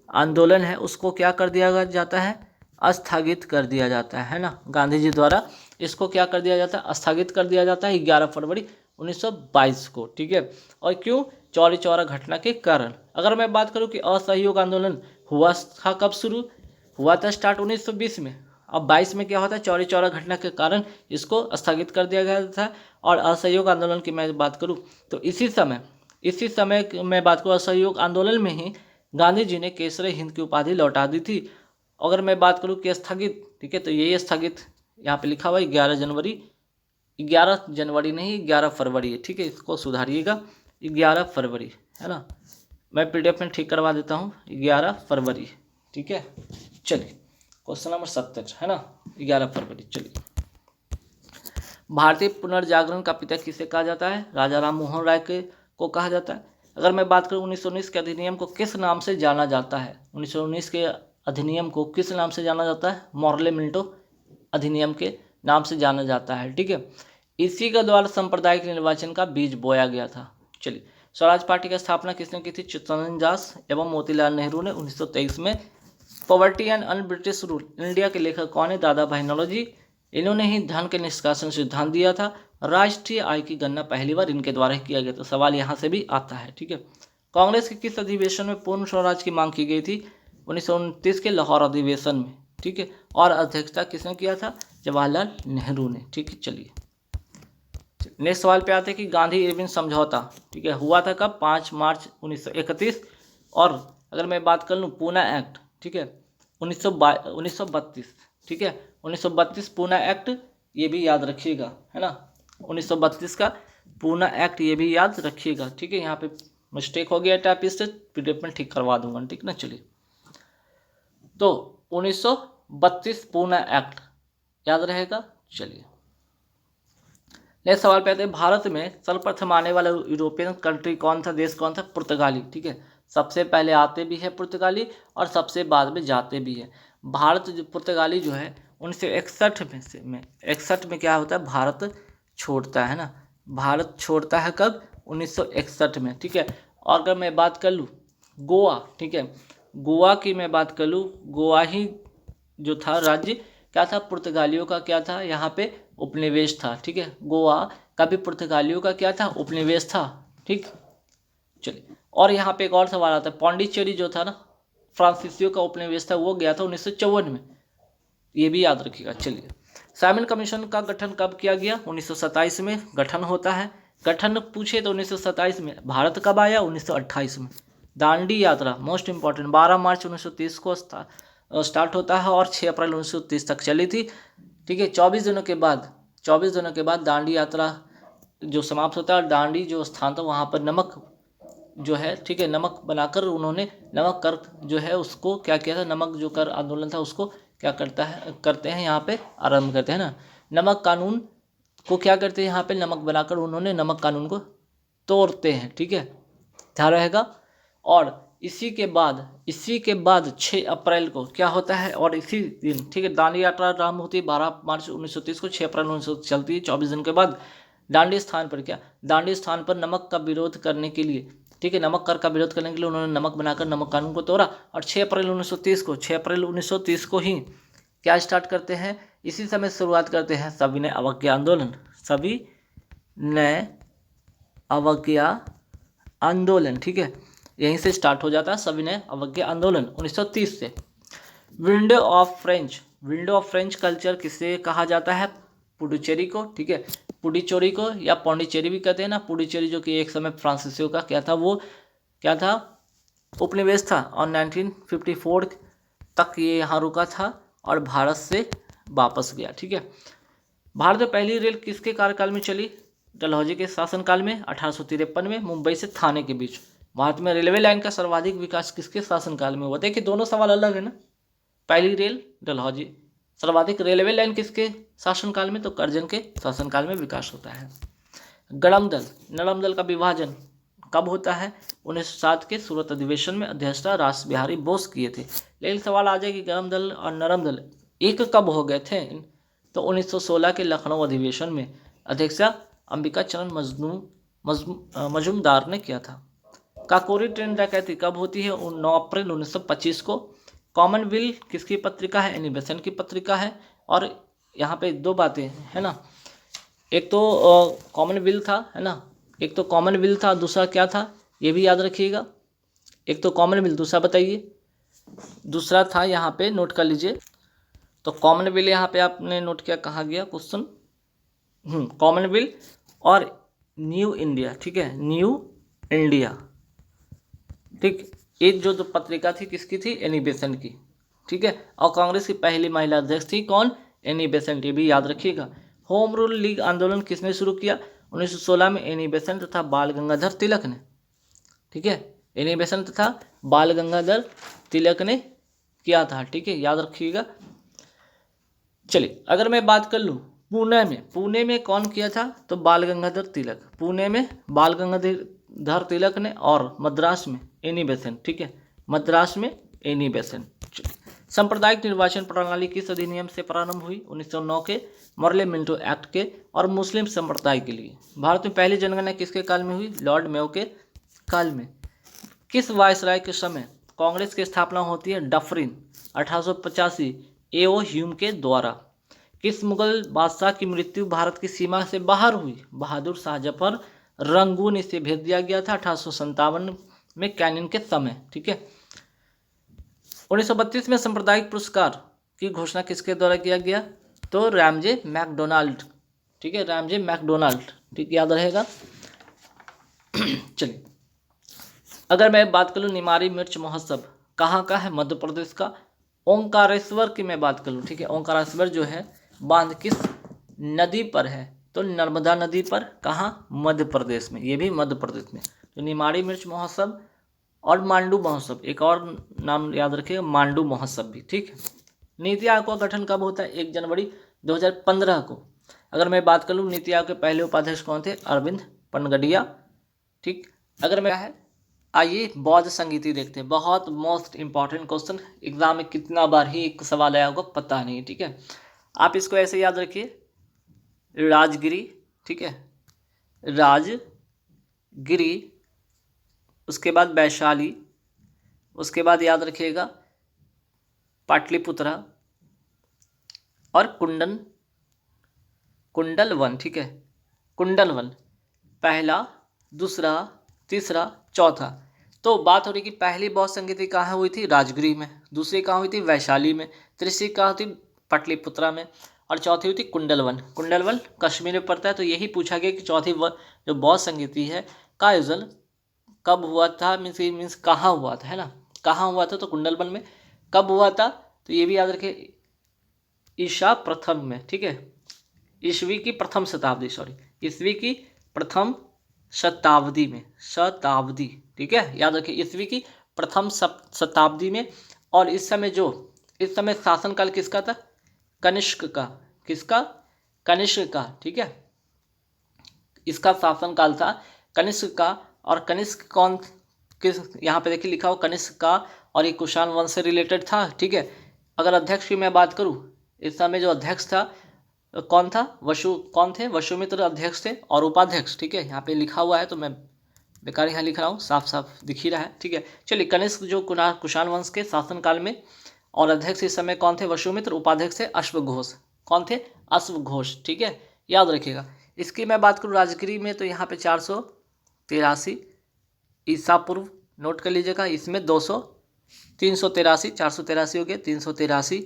आंदोलन है, उसको क्या कर दिया जाता है? स्थगित कर दिया जाता है ना। गांधी जी द्वारा इसको क्या कर दिया जाता है? स्थगित कर दिया जाता है 11 फरवरी 1922 को। ठीक है, और क्यों? चौरी चौरा घटना के कारण। अगर मैं बात करूं कि असहयोग आंदोलन हुआ था कब शुरू हुआ था? स्टार्ट 1920 में। अब 22 में क्या होता है? चौरी चौरा घटना के कारण इसको स्थगित कर दिया गया था। और असहयोग आंदोलन की मैं बात करूं तो इसी समय मैं बात करूं, असहयोग आंदोलन में ही गांधी जी ने केसरी हिंद की उपाधि लौटा दी थी। अगर मैं बात करूं कि स्थगित, ठीक है, तो यही स्थगित यहाँ पे लिखा हुआ है 11 जनवरी नहीं, 11 फरवरी है। ठीक है, इसको सुधारिएगा, 11 फरवरी है ना, मैं PDF में ठीक करवा देता हूँ, 11 फरवरी, ठीक है। चलिए क्वेश्चन नंबर 70 है ना, 11 फरवरी। चलिए, भारतीय पुनर्जागरण का पिता किसे कहा जाता है? राजा राम मोहन राय को कहा जाता है। अगर मैं बात करूँ 1919 के अधिनियम को किस नाम से जाना जाता है? 1919 के अधिनियम को किस नाम से जाना जाता है? मॉर्ले मिंटो अधिनियम के नाम से जाना जाता है, ठीक है। इसी के द्वारा सांप्रदायिक निर्वाचन का बीज बोया गया था। चलिए, स्वराज पार्टी की स्थापना किसने की थी? चित्तरंजन दास एवं मोतीलाल नेहरू ने 1923 में। Poverty and un British rule India के लेखक कौन है? दादा भाई नौरोजी। इन्होंने ही धन के निष्कासन सिद्धांत दिया था। राष्ट्रीय आय की गणना पहली बार इनके द्वारा ही किया गया था। सवाल यहाँ से भी आता है, ठीक है। कांग्रेस के किस अधिवेशन में पूर्ण स्वराज की मांग की गई थी? 1929 के लाहौर अधिवेशन में, ठीक है। और अध्यक्षता किसने किया था? जवाहरलाल नेहरू ने, ठीक है। चलिए नेक्स्ट सवाल पे आते हैं कि गांधी इरविन समझौता, ठीक है, हुआ था कब? 5 मार्च 1931। और अगर मैं बात कर लूँ पूना एक्ट, ठीक है, 1932, ठीक है, 1932 पूना एक्ट, ये भी याद रखिएगा, है ना, 1932 का पूना एक्ट, ये भी याद रखिएगा, ठीक है। यहाँ पे मिस्टेक हो गया टाइपिस्ट से, PDF में ठीक करवा दूंगा, ठीक ना। चलिए, तो 1932 पूना एक्ट याद रहेगा। चलिए नेक्स्ट सवाल पे आते हैं, भारत में सर्वप्रथम आने वाला यूरोपियन कंट्री कौन था? देश कौन था? पुर्तगाली, ठीक है। सबसे पहले आते भी है पुर्तगाली और सबसे बाद में जाते भी है। भारत जो पुर्तगाली जो है 1961 में 61 में क्या होता है? भारत छोड़ता है ना। भारत छोड़ता है कब? 1961 में, ठीक है। और अगर मैं बात कर लूँ गोवा, ठीक है, गोवा की मैं बात कर लूँ, गोवा ही जो था राज्य क्या था? पुर्तगालियों का क्या था? यहाँ पे उपनिवेश था, ठीक है। गोवा का भी पुर्तगालियों का क्या था? उपनिवेश था, ठीक। चलिए, और यहाँ पे एक और सवाल आता है, पौंडीचेरी जो था ना, फ्रांसीसियों का उपनिवेश था, वो गया था 1954 में, ये भी याद रखिएगा। चलिए, साइमन कमीशन का गठन कब किया गया? 1927 में गठन होता है। गठन पूछे तो 1927 में। भारत कब आया? 1928 में। दांडी यात्रा मोस्ट इंपॉर्टेंट 12 मार्च 1930 को स्टार्ट होता है और 6 अप्रैल 1930 तक चली थी, ठीक है। 24 दिनों के बाद दांडी यात्रा जो समाप्त होता है, दांडी जो स्थान था वहाँ पर नमक जो है, ठीक है, नमक बनाकर उन्होंने नमक कर जो है उसको क्या किया था? नमक जो कर आंदोलन था उसको क्या करते हैं यहाँ पे आरंभ करते हैं ना। नमक कानून को क्या करते हैं यहाँ पे? नमक बनाकर उन्होंने नमक कानून को तोड़ते हैं, ठीक है, ध्यान रहेगा। और इसी के बाद 6 अप्रैल को क्या होता है? और इसी दिन, ठीक है, दांडी यात्रा आरंभ होती है 12 मार्च 1930 को, 6 अप्रैल 1930 चलती है। 24 दिन के बाद दांडी स्थान पर नमक का विरोध करने के लिए, ठीक है, नमक कर का विरोध करने के लिए उन्होंने नमक बनाकर नमक कानून को तोड़ा। और 6 अप्रैल 1930 को ही क्या स्टार्ट करते हैं? इसी समय शुरुआत करते हैं सविनय अवज्ञा आंदोलन, ठीक है, यहीं से स्टार्ट हो जाता है सविनय अवज्ञा आंदोलन 1930 से। विंडो ऑफ फ्रेंच कल्चर किसे कहा जाता है? पुडुचेरी को, ठीक है, पुडुचेरी को या पौंडीचेरी भी कहते हैं ना। पुडुचेरी जो कि एक समय फ्रांसीसियों का क्या था? वो क्या था? उपनिवेश था। और 1954 तक ये यहाँ रुका था और भारत से वापस गया, ठीक है। भारत में पहली रेल किसके कार्यकाल में चली? डलहौजी के शासनकाल में 1853 में, मुंबई से थाने के बीच। भारत में रेलवे लाइन का सर्वाधिक विकास किसके शासनकाल में हुआ? देखिए दोनों सवाल अलग है ना। पहली रेल डलहौजी, सर्वाधिक रेलवे लाइन किसके शासनकाल में? तो करजन के शासनकाल में विकास होता है। गणम दल का विभाजन कब होता है? 1907 के सूरत अधिवेशन में अध्यक्षता रास बिहारी बोस किए थे। लेकिन सवाल आ जाए कि गरम दल और नरम दल एक कब हो गए थे? तो 1916 के लखनऊ अधिवेशन में अध्यक्षता अंबिका चरण मजूमदार ने किया था। काकोरी ट्रेन डकैती कब होती है? 9 अप्रैल 1925 को। कॉमनवेल्थ किसकी पत्रिका है? एनी बेसेंट की पत्रिका है। और यहाँ पे 2 बातें है ना, एक तो कॉमनवेल्थ था, है ना, एक तो कॉमनवेल्थ था, दूसरा क्या था ये भी याद रखिएगा। एक तो कॉमनवेल्थ, दूसरा बताइए। दूसरा था यहाँ पे नोट कर लीजिए। तो कॉमनवेल्थ यहाँ पे आपने नोट किया, कहाँ गया क्वेश्चन? कॉमनवेल्थ और न्यू इंडिया, ठीक है, न्यू इंडिया, ठीक। एक जो पत्रिका थी किसकी थी? एनी बेसेंट की, ठीक है। और कांग्रेस की पहली महिला अध्यक्ष थी कौन? एनी बेसेंट, ये भी याद रखिएगा। होम रूल लीग आंदोलन किसने शुरू किया? 1916 में एनी बेसेंट तथा बाल गंगाधर तिलक ने, ठीक है। इनहिबिशन तथा बाल गंगाधर तिलक ने किया था, ठीक है, याद रखिएगा। चलिए अगर मैं बात कर लूँ पुणे में कौन किया था, तो बाल गंगाधर तिलक, पुणे में बाल गंगाधर तिलक ने, और मद्रास में एनी बेसेंट, ठीक है, मद्रास में एनी बेसेंट। सांप्रदायिक निर्वाचन प्रणाली किस अधिनियम से प्रारंभ हुई, 1909 के मॉर्ले मिंटो एक्ट के, और मुस्लिम संप्रदाय के लिए। भारत में पहली जनगणना किसके काल में हुई, लॉर्ड मेयो के काल में। किस वायसराय के समय कांग्रेस की स्थापना होती है, डफरिन 1885 एओ ह्यूम के द्वारा। किस मुगल बादशाह की मृत्यु भारत की सीमा से बाहर हुई, बहादुर शाह जफर रंगून, इसे भेज दिया गया था 1857 में कैनिंग के समय, ठीक है। 1932 में सांप्रदायिक पुरस्कार की घोषणा किसके द्वारा किया गया, तो रैमजे मैकडोनाल्ड, ठीक है, रैमजे मैकडोनाल्ड, ठीक, याद रहेगा। चलिए अगर मैं बात करूँ निमाड़ी मिर्च महोत्सव कहाँ का है, मध्य प्रदेश का। ओंकारेश्वर की मैं बात करूँ, ठीक है, ओंकारेश्वर जो है बांध किस नदी पर है, तो नर्मदा नदी पर, कहाँ, मध्य प्रदेश में, ये भी मध्य प्रदेश में। तो निमाड़ी मिर्च महोत्सव और मांडू महोत्सव, एक और नाम याद रखिएगा, मांडू महोत्सव भी, ठीक है। नीति आयोग का गठन कब होता है, 1 जनवरी 2015 को। अगर मैं बात करूँ नीति आयोग के पहले उपाध्यक्ष कौन थे, अरविंद पनगडिया, ठीक। अगर मैं है, आइए बौद्ध संगीति देखते हैं, बहुत मोस्ट इंपॉर्टेंट क्वेश्चन, एग्जाम में कितना बार ही एक सवाल आया होगा पता नहीं, ठीक है। आप इसको ऐसे याद रखिए, राजगिरी, ठीक है, राजगिरी, उसके बाद वैशाली, उसके बाद याद रखिएगा पाटलिपुत्रा और कुंडलवन, ठीक है, कुंडलवन, पहला, दूसरा, तीसरा, चौथा। तो बात हो रही कि पहली बौद्ध संगीति कहाँ हुई थी, राजगिरी में, दूसरी कहाँ हुई थी, वैशाली में, तीसरी कहाँ हुई थी, पाटलिपुत्रा में, और चौथी हुई थी कुंडलवन। कुंडलवन कश्मीर में पड़ता है। तो यही पूछा गया कि चौथी जो बौद्ध संगीति है का आयोजन कब हुआ था, मीन्स कहाँ हुआ था, है ना, कहाँ हुआ था, तो कुंडलवन में। कब हुआ था, तो ये भी याद रखिए, ईसा प्रथम में, ठीक है, ईस्वी की प्रथम शताब्दी, सॉरी, ईस्वी की प्रथम शताब्दी में, शताब्दी, ठीक है, याद रखिए, ईस्वी की प्रथम शताब्दी में। और इस समय शासनकाल किसका था, कनिष्क का, किसका, कनिष्क का, ठीक है, इसका शासनकाल था कनिष्क का। और कनिष्क कौन, किस, यहाँ पे देखिए लिखा हो कनिष्क का, और ये कुषाण वंश से रिलेटेड था, ठीक है। अगर अध्यक्ष की मैं बात करूँ, इस समय जो अध्यक्ष था कौन था, कौन थे, वसुमित्र अध्यक्ष थे, और उपाध्यक्ष, ठीक है, यहाँ पे लिखा हुआ है तो मैं बेकार यहाँ लिख रहा हूँ, साफ साफ दिख ही रहा है, ठीक है। चलिए कनिष्क जो कुषाण वंश के शासनकाल में, और अध्यक्ष इस समय कौन थे, वसुमित्र, उपाध्यक्ष थे अश्वघोष, कौन थे, अश्वघोष, ठीक है, याद रखिएगा। इसकी मैं बात करूँ राजगिरी में, तो यहाँ पे 483 ईसा पूर्व, नोट कर लीजिएगा, इसमें 383, 483 हो गया, 383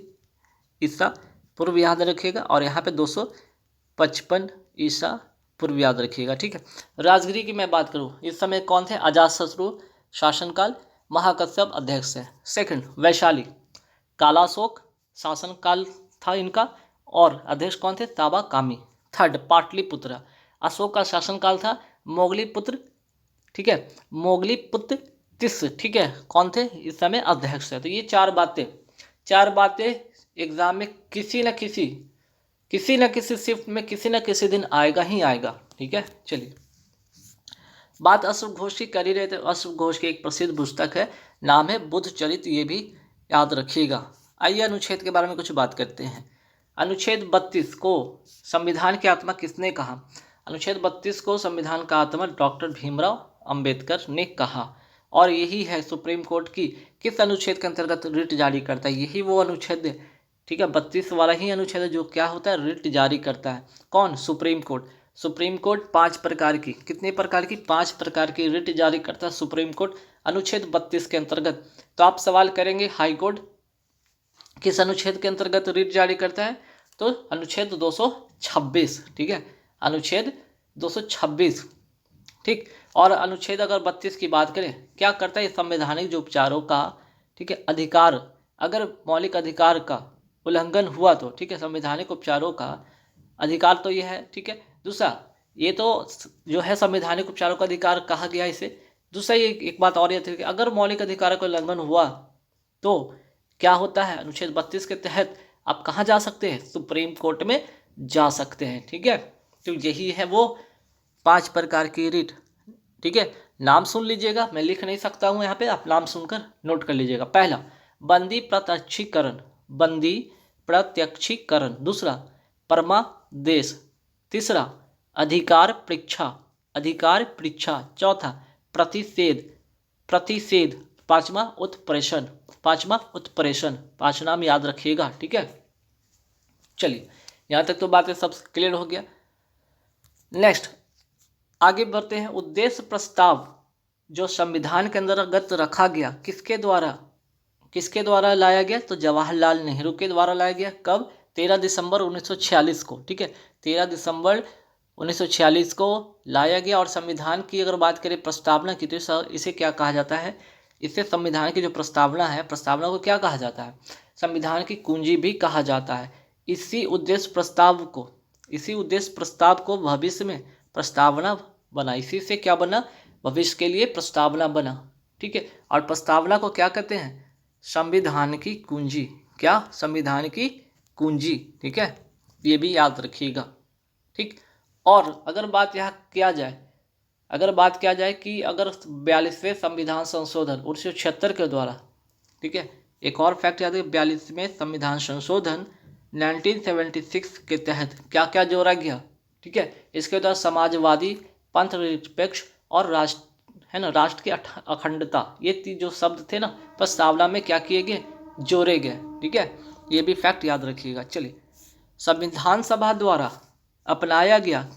ईसा पूर्व याद रखिएगा, और यहाँ पे 255 ईसा पूर्व याद रखिएगा, ठीक है। राजगिरी की मैं बात करूँ, इस समय कौन थे, अजातशत्रु शासनकाल, महाकश्यप अध्यक्ष है। सेकंड, वैशाली, कालाशोक शासनकाल था इनका, और अध्यक्ष कौन थे, ताबा कामी। थर्ड, पाटलिपुत्र, अशोक का शासनकाल था, मोगलीपुत्र, ठीक है, मोगलीपुत्र तिस्स, ठीक है, कौन थे, इस समय अध्यक्ष है। तो ये चार बातें एग्जाम में किसी न किसी शिफ्ट में किसी न किसी दिन आएगा ही आएगा, ठीक है। चलिए बात अश्वघोष की कर ही रहे थे। अश्वघोष की एक प्रसिद्ध पुस्तक है, नाम है बुद्ध चरित, ये भी याद रखिएगा। आइए अनुच्छेद के बारे में कुछ बात करते हैं। अनुच्छेद 32 को संविधान की आत्मा किसने कहा, अनुच्छेद 32 को संविधान का आत्मा डॉक्टर भीमराव अंबेडकर ने कहा, और यही है सुप्रीम कोर्ट की किस अनुच्छेद के अंतर्गत रिट जारी करता है, यही वो अनुच्छेद है, ठीक है, 32 वाला ही अनुच्छेद है जो क्या होता है, रिट जारी करता है। कौन, सुप्रीम कोर्ट। सुप्रीम कोर्ट 5 प्रकार की, कितने प्रकार की, 5 प्रकार की रिट जारी करता है सुप्रीम कोर्ट अनुच्छेद 32 के अंतर्गत। तो आप सवाल करेंगे हाई कोर्ट किस अनुच्छेद के अंतर्गत रिट जारी करता है, तो अनुच्छेद 226, ठीक है, अनुच्छेद 226, ठीक। और अनुच्छेद अगर 32 की बात करें, क्या करता है, संवैधानिक जो उपचारों का, ठीक है, अधिकार, अगर मौलिक अधिकार का उल्लंघन हुआ तो, ठीक है, संवैधानिक उपचारों का अधिकार तो ये है, ठीक है। दूसरा, ये तो जो है संवैधानिक उपचारों का अधिकार कहा गया इसे, दूसरा एक बात और यह थी कि अगर मौलिक अधिकारों का उल्लंघन हुआ तो क्या होता है, अनुच्छेद 32 के तहत आप कहाँ जा सकते हैं, सुप्रीम कोर्ट में जा सकते हैं। ठीक है, तो यही है वो 5 प्रकार की रिट। ठीक है, नाम सुन लीजिएगा, मैं लिख नहीं सकता हूँ यहाँ पे, आप नाम सुनकर नोट कर लीजिएगा। पहला, बंदी प्रत्यक्षीकरण, बंदी प्रत्यक्षीकरण। दूसरा, परमादेश। तीसरा, अधिकार परीक्षा, अधिकार परीक्षा। चौथा, प्रतिषेध, प्रतिषेध। पांचवा, उत्प्रेषण, पांचवा उत्प्रेषण। 5 नाम याद रखिएगा। ठीक है, चलिए यहाँ तक तो बातें सब क्लियर हो गया। नेक्स्ट आगे बढ़ते हैं। उद्देश्य प्रस्ताव जो संविधान के अंतर्गत रखा गया, किसके द्वारा, किसके द्वारा लाया गया, तो जवाहरलाल नेहरू के द्वारा लाया गया। कब, 13 दिसंबर 1946 को। ठीक है, 13 दिसंबर 1946 को लाया गया। और संविधान की अगर बात करें प्रस्तावना की, तो इसे क्या कहा जाता है, इसे संविधान की जो प्रस्तावना है, प्रस्तावना को क्या कहा जाता है, संविधान की कुंजी भी कहा जाता है। इसी उद्देश्य प्रस्ताव को, इसी उद्देश्य प्रस्ताव को भविष्य में प्रस्तावना बना, इसी से क्या बना, भविष्य के लिए प्रस्तावना बना। ठीक है, और प्रस्तावना को क्या कहते हैं, संविधान की कुंजी। क्या, संविधान की कुंजी। ठीक है, ये भी याद रखिएगा। ठीक, और अगर बात यहाँ किया जाए, अगर बात किया जाए कि अगर 42वें संविधान संशोधन 1976 के द्वारा, ठीक है, एक और फैक्ट याद है, 42वें संविधान संशोधन 1976 के तहत क्या क्या जोड़ा गया। ठीक है, इसके द्वारा समाजवादी, पंथ निरपेक्ष और राष्ट्र, है ना, राष्ट्र की अखंडता, ये जो शब्द थे ना प्रस्तावना में क्या किए गए, जोड़े गए। ठीक है, ये भी फैक्ट याद रखिएगा। चलिए, संविधान सभा द्वारा अपनाया गया,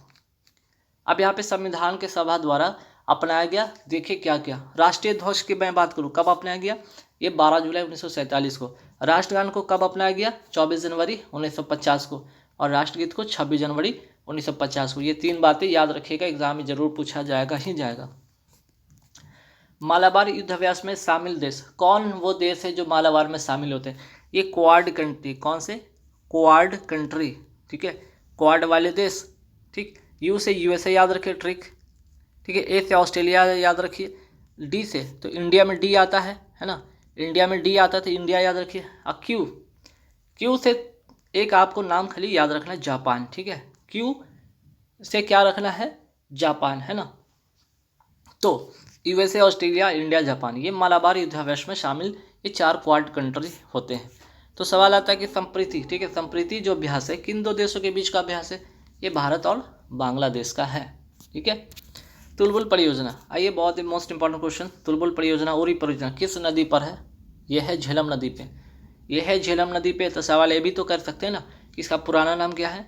अब यहाँ पे संविधान के सभा द्वारा अपनाया गया, देखिए क्या क्या। राष्ट्रीय ध्वज की मैं बात करूँ, कब अपनाया गया, ये 12 जुलाई 1947 को। राष्ट्रगान को कब अपनाया गया, 24 जनवरी 1950 को। और राष्ट्रगीत को 26 जनवरी 1950 को। ये 3 बातें याद रखिएगा, एग्जाम में जरूर पूछा जाएगा ही जाएगा। मालाबार युद्धाभ्यास में शामिल देश, कौन वो देश है जो मालाबार में शामिल होते हैं, ये क्वाड कंट्री। कौन से, क्वाड कंट्री। ठीक है, क्वाड वाले देश। ठीक, यू से यूएसए याद रखिए, ट्रिक। ठीक है, ए से ऑस्ट्रेलिया याद रखिए, डी से तो इंडिया में डी आता है ना, इंडिया में डी आता है तो इंडिया याद रखिए। और क्यू, क्यू से एक आपको नाम खाली याद रखना है, जापान। ठीक है, क्यू से क्या रखना है, जापान, है ना। तो यूएसए, ऑस्ट्रेलिया, इंडिया, जापान, ये मालाबार युद्धाभ्यास में शामिल ये 4 क्वाड कंट्री होते हैं। तो सवाल आता है कि संप्रीति, ठीक है, संप्रीति जो अभ्यास है किन 2 देशों के बीच का अभ्यास है, ये भारत और बांग्लादेश का है। ठीक है, तुलबुल परियोजना, आइए बहुत ही मोस्ट इंपॉर्टेंट क्वेश्चन। तुलबुल परियोजना, उरी परियोजना किस नदी पर है, यह है झेलम नदी पे, यह है झेलम नदी पे। तो सवाल ये भी तो कर सकते हैं ना कि इसका पुराना नाम क्या है,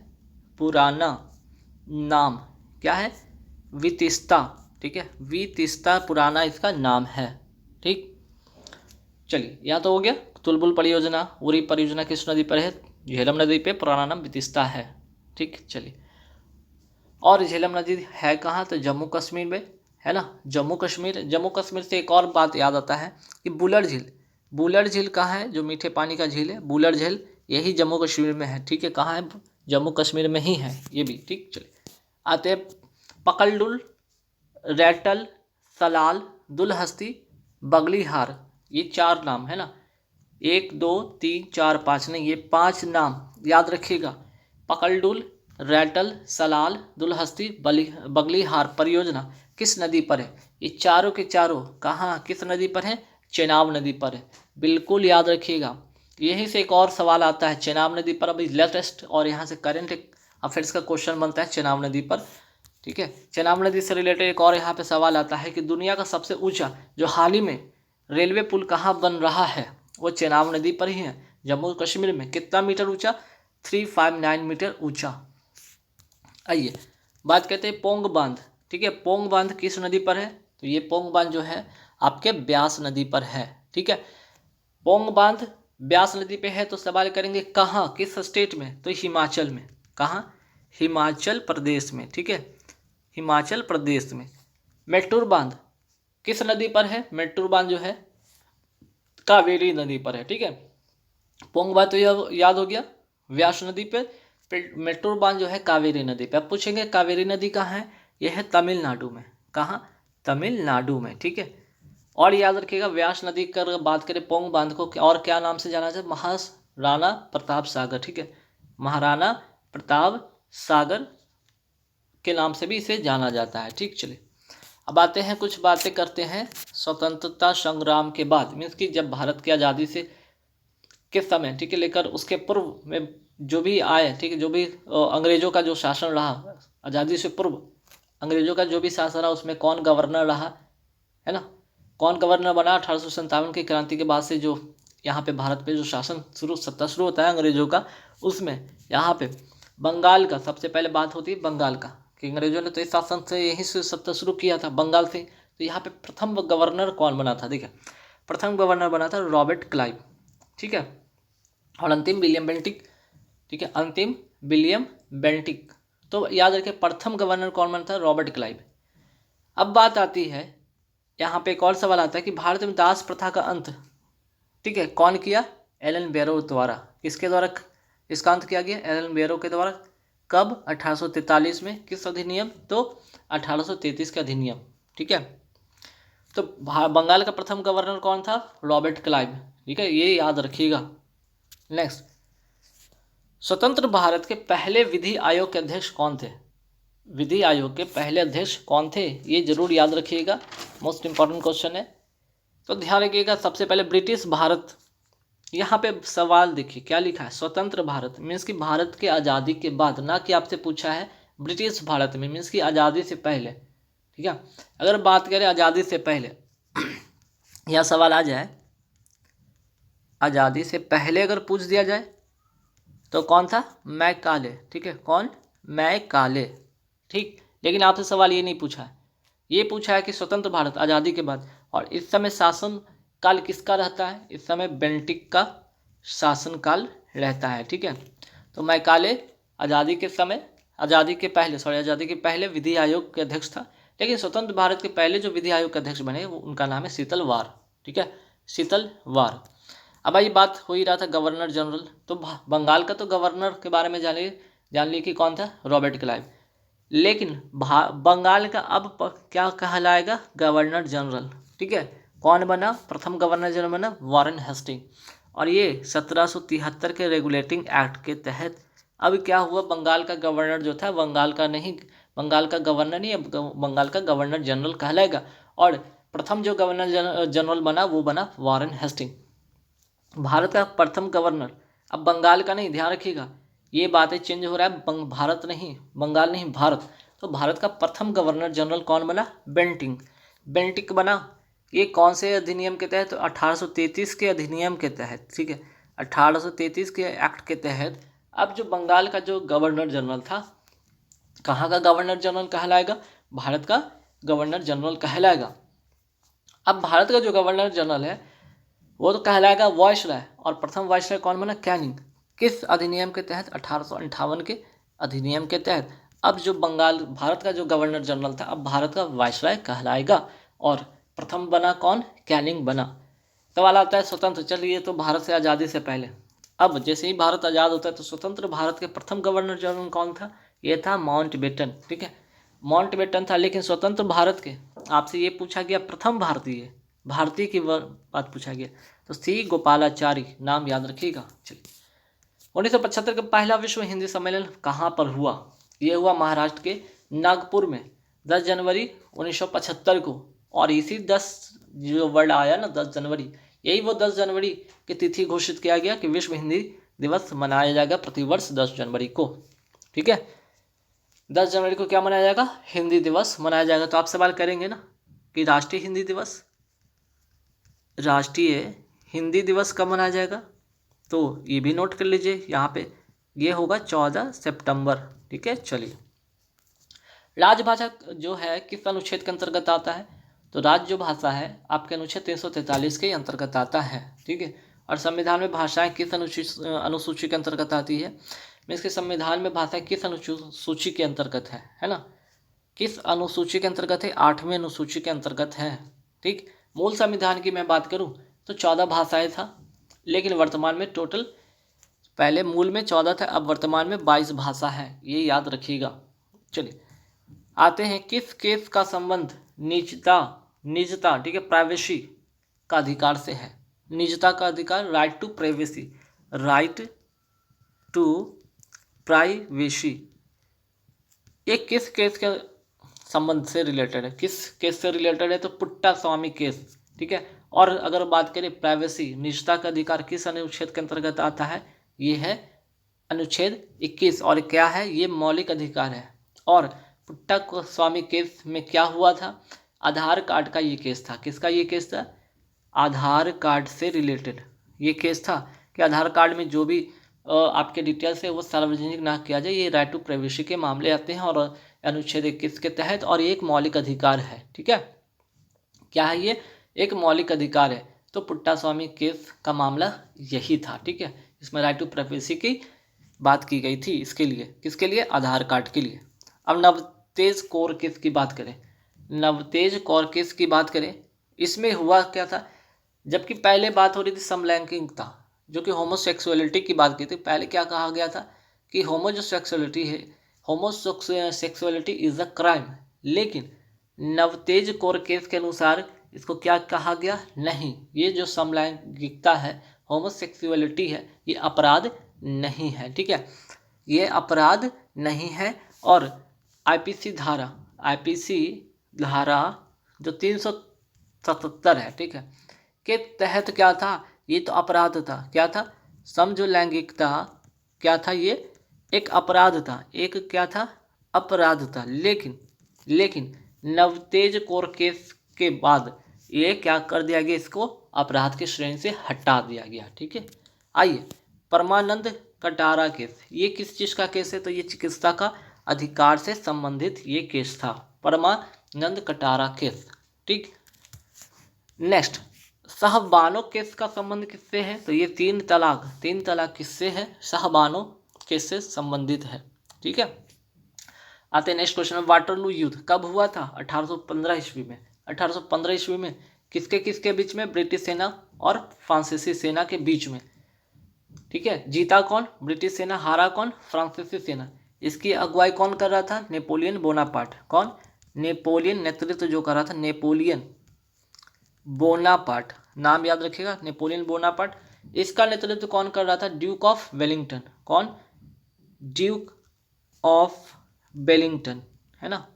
पुराना नाम क्या है, वितिस्ता। ठीक है, वितिस्ता पुराना इसका नाम है। ठीक, चलिए यहाँ तो हो गया। तुलबुल परियोजना, उरी परियोजना किस नदी पर है, झेलम नदी पे, पुराना नाम वितिस्ता है। ठीक, चलिए, और झेलम नदी है कहाँ, तो जम्मू कश्मीर में, है ना, जम्मू कश्मीर। जम्मू कश्मीर से एक और बात याद आता है कि बुलर झील, बुलर झील कहाँ है, जो मीठे पानी का झील है बुलर झील, यही जम्मू कश्मीर में है। ठीक है, कहाँ है, जम्मू कश्मीर में ही है ये भी। ठीक, चलिए आते हैं पकलडुल, रैटल, सलाल, दुलहस्ती, बगलीहार, ये 4 नाम है ना, 1 2 3 4 5 नहीं, ये 5 नाम याद रखिएगा। पकलडुल, रैटल, सलाल, दुलहस्ती, बगलीहार परियोजना किस नदी पर है, ये चारों के चारों कहाँ, किस नदी पर है, चेनाब नदी पर है। बिल्कुल याद रखिएगा। यहीं से एक और सवाल आता है चेनाब नदी पर, अभी लेटेस्ट और यहाँ से करंट अफेयर्स का क्वेश्चन बनता है चेनाब नदी पर। ठीक है, चेनाब नदी से रिलेटेड एक और यहाँ पे सवाल आता है कि दुनिया का सबसे ऊंचा जो हाल ही में रेलवे पुल कहाँ बन रहा है, वो चेनाब नदी पर ही है, जम्मू कश्मीर में। कितना मीटर ऊंचा, 359 मीटर ऊंचा। आइए बात करते हैं पोंग बांध। ठीक है, पोंग बांध किस नदी पर है, तो ये पोंग बांध जो है आपके ब्यास नदी पर है। ठीक है, पोंग बांध ब्यास नदी पे है। तो सवाल करेंगे कहाँ, किस स्टेट में, तो हिमाचल में। कहाँ, हिमाचल प्रदेश में। ठीक है, हिमाचल प्रदेश में। मेट्टूर बांध किस नदी पर है, मेट्टूर बांध जो है कावेरी नदी पर है। ठीक है, पोंग बांध तो याद हो गया व्यास नदी पे, मेट्टूर बांध जो है कावेरी नदी पे। अब पूछेंगे कावेरी नदी कहाँ है, यह है तमिलनाडु में। कहाँ, तमिलनाडु में, ठीक है। और याद रखिएगा व्यास नदी का बात करें पोंग बांध को और क्या नाम से जाना जाता है, महाराणा प्रताप सागर, ठीक है, महाराणा प्रताप सागर के नाम से भी इसे जाना जाता है, ठीक। चलिए अब आते हैं, कुछ बातें करते हैं स्वतंत्रता संग्राम के बाद, मीन्स कि जब भारत की आज़ादी से किस समय, ठीक है, लेकर उसके पूर्व में जो भी आए, ठीक है, जो भी अंग्रेजों का जो शासन रहा, आज़ादी से पूर्व अंग्रेजों का जो भी शासन रहा उसमें कौन गवर्नर रहा, है ना, कौन गवर्नर बना 1857 की क्रांति के बाद से जो यहाँ पे भारत पे जो शासन सत्ता शुरू होता है अंग्रेजों का, उसमें यहाँ पे बंगाल का सबसे पहले बात होती है बंगाल का, कि अंग्रेजों ने तो इस शासन से यहीं से सत्ता शुरू किया था बंगाल से। तो यहाँ पे प्रथम गवर्नर कौन बना था, देखिए प्रथम गवर्नर बना था रॉबर्ट क्लाइव, ठीक है, और अंतिम विलियम बेंटिक, ठीक है, अंतिम विलियम बेंटिक। तो याद रखिए प्रथम गवर्नर कौन बना था, रॉबर्ट क्लाइव। अब बात आती है यहाँ पे एक और सवाल आता है कि भारत में दास प्रथा का अंत, ठीक है, कौन किया, एलन बैरो द्वारा। किसके द्वारा इसका अंत किया गया, एलन बैरो के द्वारा। कब, 1843 में। किस अधिनियम, तो 1833 का अधिनियम, ठीक है। तो बंगाल का प्रथम गवर्नर कौन था, रॉबर्ट क्लाइव, ठीक है, ये याद रखिएगा। नेक्स्ट, स्वतंत्र भारत के पहले विधि आयोग के अध्यक्ष कौन थे, विधि आयोग के पहले अध्यक्ष कौन थे, ये जरूर याद रखिएगा, मोस्ट इंपॉर्टेंट क्वेश्चन है। तो ध्यान रखिएगा सबसे पहले ब्रिटिश भारत, यहाँ पे सवाल देखिए क्या लिखा है, स्वतंत्र भारत मीन्स कि भारत के आज़ादी के बाद, ना कि आपसे पूछा है ब्रिटिश भारत में मीन्स कि आज़ादी से पहले, ठीक है। अगर बात करें आज़ादी से पहले यह सवाल आ जाए, आज़ादी से पहले अगर पूछ दिया जाए तो कौन था, मैकाले, ठीक है, कौन, मैकाले, ठीक। लेकिन आपसे सवाल ये नहीं पूछा है, ये पूछा है कि स्वतंत्र भारत आज़ादी के बाद, और इस समय शासन काल किसका रहता है, इस समय बेंटिक का शासन काल रहता है, ठीक है। तो मैकाले आज़ादी के समय, आज़ादी के पहले विधि आयोग के अध्यक्ष था, लेकिन स्वतंत्र भारत के पहले जो विधि आयोग के अध्यक्ष बने वो उनका नाम है शीतल वार, ठीक है, शीतल वार। अब ये बात हो ही रहा था गवर्नर जनरल, तो बंगाल का तो गवर्नर के बारे में जान ली कि कौन था, रॉबर्ट क्लाइव। लेकिन बंगाल का अब क्या कहलाएगा, गवर्नर जनरल, ठीक है, कौन बना, प्रथम गवर्नर जनरल बना वॉरेन हेस्टिंग। और ये 1773 के रेगुलेटिंग एक्ट के तहत अब क्या हुआ, बंगाल का गवर्नर जो था बंगाल का गवर्नर नहीं, अब बंगाल का गवर्नर जनरल कहलाएगा। और प्रथम जो गवर्नर जनरल बना वो बना वॉरेन हेस्टिंग। भारत का प्रथम गवर्नर अब बंगाल का नहीं, ध्यान रखिएगा ये बातें चेंज हो रहा है, भारत नहीं, बंगाल नहीं, भारत। तो भारत का प्रथम गवर्नर जनरल कौन बना, बेंटिक बना। ये कौन से अधिनियम के तहत, 1833 के अधिनियम के तहत, ठीक है, 1833 के एक्ट के तहत। अब जो बंगाल का जो गवर्नर जनरल था, कहाँ का गवर्नर जनरल कहलाएगा, भारत का गवर्नर जनरल कहलाएगा। अब भारत का जो गवर्नर जनरल है वो तो कहलाएगा वायसराय, और प्रथम वायसराय कौन बना, कैनिंग। किस अधिनियम के तहत, 1858 के अधिनियम के तहत। अब जो भारत का जो गवर्नर जनरल था अब भारत का वायसराय कहलाएगा, और प्रथम बना कौन, कैनिंग बना। सवाल आता है स्वतंत्र, चलिए तो भारत से आज़ादी से पहले, अब जैसे ही भारत आज़ाद होता है तो स्वतंत्र भारत के प्रथम गवर्नर जनरल कौन था, ये था माउंटबेटन, ठीक है, माउंटबेटन था। लेकिन स्वतंत्र भारत के आपसे ये पूछा गया प्रथम भारतीय की बात पूछा गया, तो सी गोपालाचारी नाम याद रखिएगा। चलिए 1975 का पहला विश्व हिंदी सम्मेलन कहाँ पर हुआ, ये हुआ महाराष्ट्र के नागपुर में 10 जनवरी 1975 को। और इसी 10 जो वर्ड आया ना 10 जनवरी, यही वो 10 जनवरी की तिथि घोषित किया गया कि विश्व हिंदी दिवस मनाया जाएगा प्रतिवर्ष 10 जनवरी को, ठीक है। 10 जनवरी को क्या मनाया जाएगा, हिंदी दिवस मनाया जाएगा। तो आप सवाल करेंगे ना कि राष्ट्रीय हिंदी दिवस कब मनाया जाएगा, तो ये भी नोट कर लीजिए यहाँ पे, ये होगा 14 सितंबर, ठीक है। चलिए राजभाषा जो है किस अनुच्छेद के अंतर्गत आता है, तो राज्य जो भाषा है आपके अनुच्छेद 343 के अंतर्गत आता है, ठीक है। और संविधान में भाषाएं किस अनुसूची के अंतर्गत आती है, मीन्स के संविधान में भाषाएं किस अनुसूची के अंतर्गत है ना, किस अनुसूची के अंतर्गत है, 8वीं अनुसूची के अंतर्गत है, ठीक। मूल संविधान की मैं बात करूं तो 14 भाषाएं था, लेकिन वर्तमान में टोटल, पहले मूल में 14 था, अब वर्तमान में 22 भाषा है, ये याद रखिएगा। चलिए आते हैं, किस केस का संबंध निजता ठीक है, प्राइवेसी का अधिकार से है। निजता का अधिकार, right to privacy, right to privacy, ये किस केस के संबंध से रिलेटेड है? किस केस से रिलेटेड है? तो पुट्टा स्वामी केस, ठीक है। और अगर बात करें प्राइवेसी, निजता का अधिकार, किस अनुच्छेद के अंतर्गत आता है? ये है अनुच्छेद 21। और क्या है? ये मौलिक अधिकार है। और पुट्टा स्वामी केस में क्या हुआ था? आधार कार्ड का ये केस था। किसका ये केस था? आधार कार्ड से रिलेटेड ये केस था कि आधार कार्ड में जो भी आपके डिटेल्स है वो सार्वजनिक ना किया जाए। ये राइट टू प्राइवेसी के मामले आते हैं और अनुच्छेद 21 के तहत, और ये एक मौलिक अधिकार है, ठीक है। क्या है ये? एक मौलिक अधिकार है। तो पुट्टा स्वामी केस का मामला यही था, ठीक है। इसमें राइट टू प्राइवेसी की बात की गई थी। इसके लिए, किसके लिए? आधार कार्ड के लिए। अब नवतेज कौर केस की बात करें। नवतेज कौर केस की बात करें, इसमें हुआ क्या था? जबकि पहले बात हो रही थी समलैंगिकता, जो कि होमोसेक्सुअलिटी की बात की थी। पहले क्या कहा गया था कि होमोसेक्सुअलिटी इज अ क्राइम, लेकिन नवतेज कौर केस के अनुसार इसको क्या कहा गया? नहीं, ये जो समलैंगिकता है, होमोसेक्सुअलिटी है, ये अपराध नहीं है, ठीक है। ये अपराध नहीं है। और आईपीसी धारा जो 377 है, ठीक है, के तहत क्या था? ये तो अपराध था। क्या था? समलैंगिकता क्या था? ये एक अपराध था। एक क्या था? अपराध था। लेकिन नवतेज कौर केस के बाद ये क्या कर दिया गया? इसको अपराध के श्रेणी से हटा दिया गया, ठीक है। आइए, परमानंद कटारा केस, ये किस चीज़ का केस है? तो ये चिकित्सा का अधिकार से संबंधित ये केस था, परमानंद कटारा केस, ठीक। नेक्स्ट, शाहबानो केस का संबंध किससे है? तो ये तीन तलाक किससे है? शाहबानो केस से संबंधित है, ठीक है। आते हैं नेक्स्ट क्वेश्चन में। वाटरलू युद्ध कब हुआ था? 1815 ईस्वी में। 1815 ईस्वी में किसके बीच में? ब्रिटिश सेना और फ्रांसीसी सेना के बीच में, ठीक है। जीता कौन? ब्रिटिश सेना। हारा कौन? फ्रांसीसी सेना। इसकी अगुवाई कौन कर रहा था? Napoleon Bonaparte. कौन? नेपोलियन, नेतृत्व जो कर रहा था नेपोलियन बोनापार्ट, नाम याद रखिएगा, नेपोलियन बोनापार्ट। इसका नेतृत्व कौन कर रहा था? Duke of Wellington. कौन? ड्यूक ऑफ वेलिंगटन, है ना।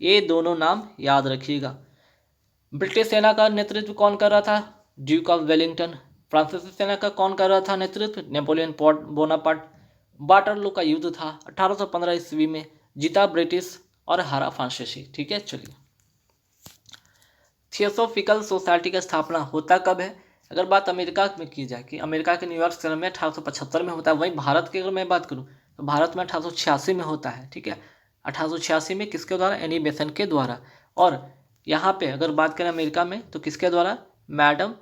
ये दोनों नाम याद रखिएगा। ब्रिटिश सेना का नेतृत्व कौन कर रहा था? Duke of Wellington. फ्रांसीसी सेना का कौन कर रहा था नेतृत्व? Napoleon Bonaparte. वाटरलू का युद्ध था 1815 ईस्वी में। जीता ब्रिटिश और हारा फ्रांसीसी, ठीक है। चलिए, थियोसोफिकल सोसाइटी का स्थापना होता कब है? अगर बात अमेरिका में की जाए कि अमेरिका के न्यूयॉर्क शहर में 1875 में होता है, वहीं भारत की अगर मैं बात करूं तो भारत में 1886 में होता है, ठीक है। 1886 में किसके द्वारा? एनी बेसन के द्वारा। और यहाँ पे अगर बात करें अमेरिका में तो किसके द्वारा? मैडम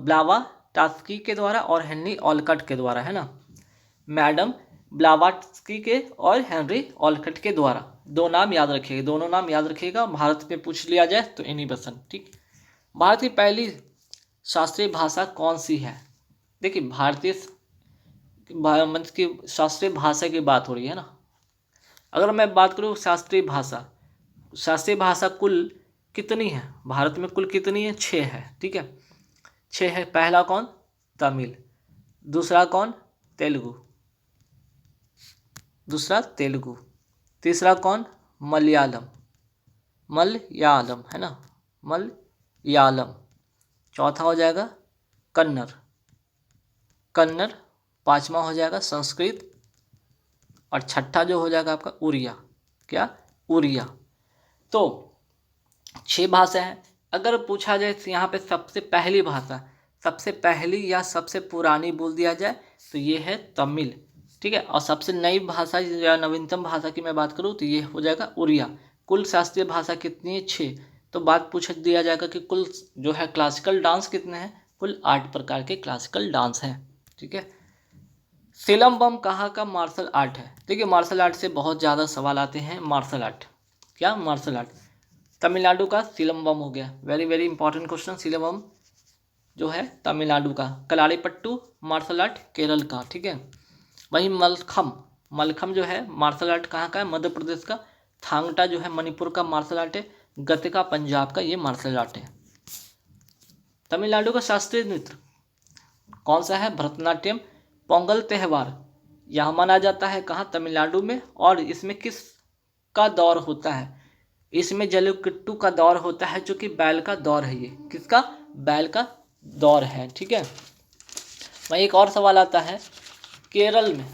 ब्लावाटस्की के द्वारा और हेनरी ऑलकट के द्वारा, है ना। मैडम ब्लावाटस्की के और हेनरी ऑलकट के द्वारा। दो नाम याद रखिएगा, दोनों नाम याद रखिएगा। भारत में पूछ लिया जाए तो एनी बेसन, ठीक। भारत की पहली शास्त्रीय भाषा कौन सी है? देखिए, भारतीय की शास्त्रीय भाषा की बात हो रही है ना। अगर मैं बात करूँ शास्त्रीय भाषा कुल कितनी है? भारत में कुल कितनी है? 6 है, ठीक है। 6 है। पहला कौन? तमिल। दूसरा कौन? तेलुगु। तीसरा कौन? मलयालम, है ना, मलयालम। चौथा हो जाएगा कन्नड़। पांचवा हो जाएगा संस्कृत। और छठा जो हो जाएगा आपका उड़िया। क्या? उड़िया। तो 6 भाषा है। अगर पूछा जाए यहाँ पे सबसे पहली भाषा, सबसे पहली या सबसे पुरानी बोल दिया जाए तो ये है तमिल, ठीक है। और सबसे नई भाषा या नवीनतम भाषा की मैं बात करूँ तो ये हो जाएगा उड़िया। कुल शास्त्रीय भाषा कितनी है? 6। तो बात पूछ दिया जाएगा कि कुल जो है क्लासिकल डांस कितने हैं? कुल 8 प्रकार के क्लासिकल डांस हैं, ठीक है। सिलंबम कहाँ का मार्शल आर्ट है? देखिए, मार्शल आर्ट से बहुत ज़्यादा सवाल आते हैं। मार्शल आर्ट क्या? मार्शल आर्ट तमिलनाडु का सिलंबम हो गया। Very very important question. Silambam जो है तमिलनाडु का। कलारीपट्टू मार्शल आर्ट केरल का, ठीक है। वहीं मलखम जो है मार्शल आर्ट कहाँ का है? मध्य प्रदेश का। थांगटा जो है मणिपुर का मार्शल आर्ट है, गतका पंजाब का ये मार्शल आर्ट है। तमिलनाडु का शास्त्रीय नृत्य कौन सा है? भरतनाट्यम। पोंगल त्यौहार यह मनाया जाता है कहाँ? तमिलनाडु में। और इसमें किस का दौर होता है? इसमें जल्लीकट्टू का दौर होता है, जो कि बैल का दौर है। ये किसका? बैल का दौर है। ठीक है। वहीं एक और सवाल आता है, केरल में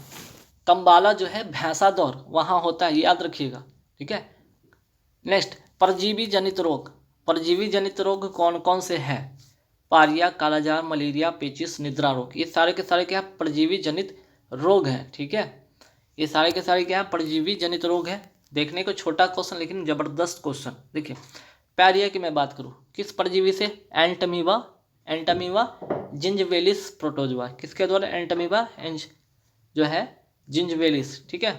कंबाला जो है भैंसा दौर वहाँ होता है, याद रखिएगा। ठीक है। नेक्स्ट, परजीवी जनित रोग। परजीवी जनित रोग कौन कौन से हैं? पारिया, कालाजार, मलेरिया, पेचिस, निद्रा रोग। ये सारे के सारे क्या है? परजीवी जनित रोग हैं। ठीक है। ये सारे के सारे क्या है? परजीवी जनित रोग है। देखने को छोटा क्वेश्चन लेकिन जबरदस्त क्वेश्चन। देखिए, पायरिया की मैं बात करूँ, किस परजीवी से? एंटमीबा। Entamoeba gingivalis protozoa. किसके द्वारा? एंटमीबा जो है जिंजवेलिस। ठीक है।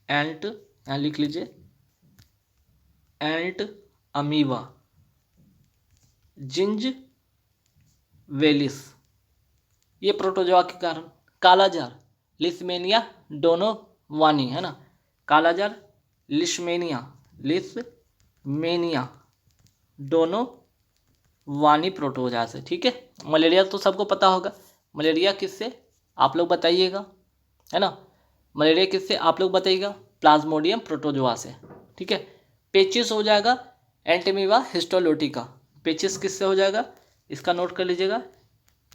एंट यहाँ लिख लीजिए, एंट अमीबा जिंजवेलिस, ये प्रोटोजोआ के कारण। कालाजार लिस्मेनिया डोनोवानी, है ना। कालाजार लिस्मेनिया डोनोवानी प्रोटोजोआ से। ठीक है। मलेरिया तो सबको पता होगा। मलेरिया किससे? आप लोग बताइएगा, है ना। मलेरिया किससे? आप लोग बताइएगा। प्लाज्मोडियम प्रोटोजोआ से। ठीक है। पेचिस हो जाएगा एंटमीबा हिस्टोलोटिका। पेचिस किससे हो जाएगा? इसका नोट कर लीजिएगा,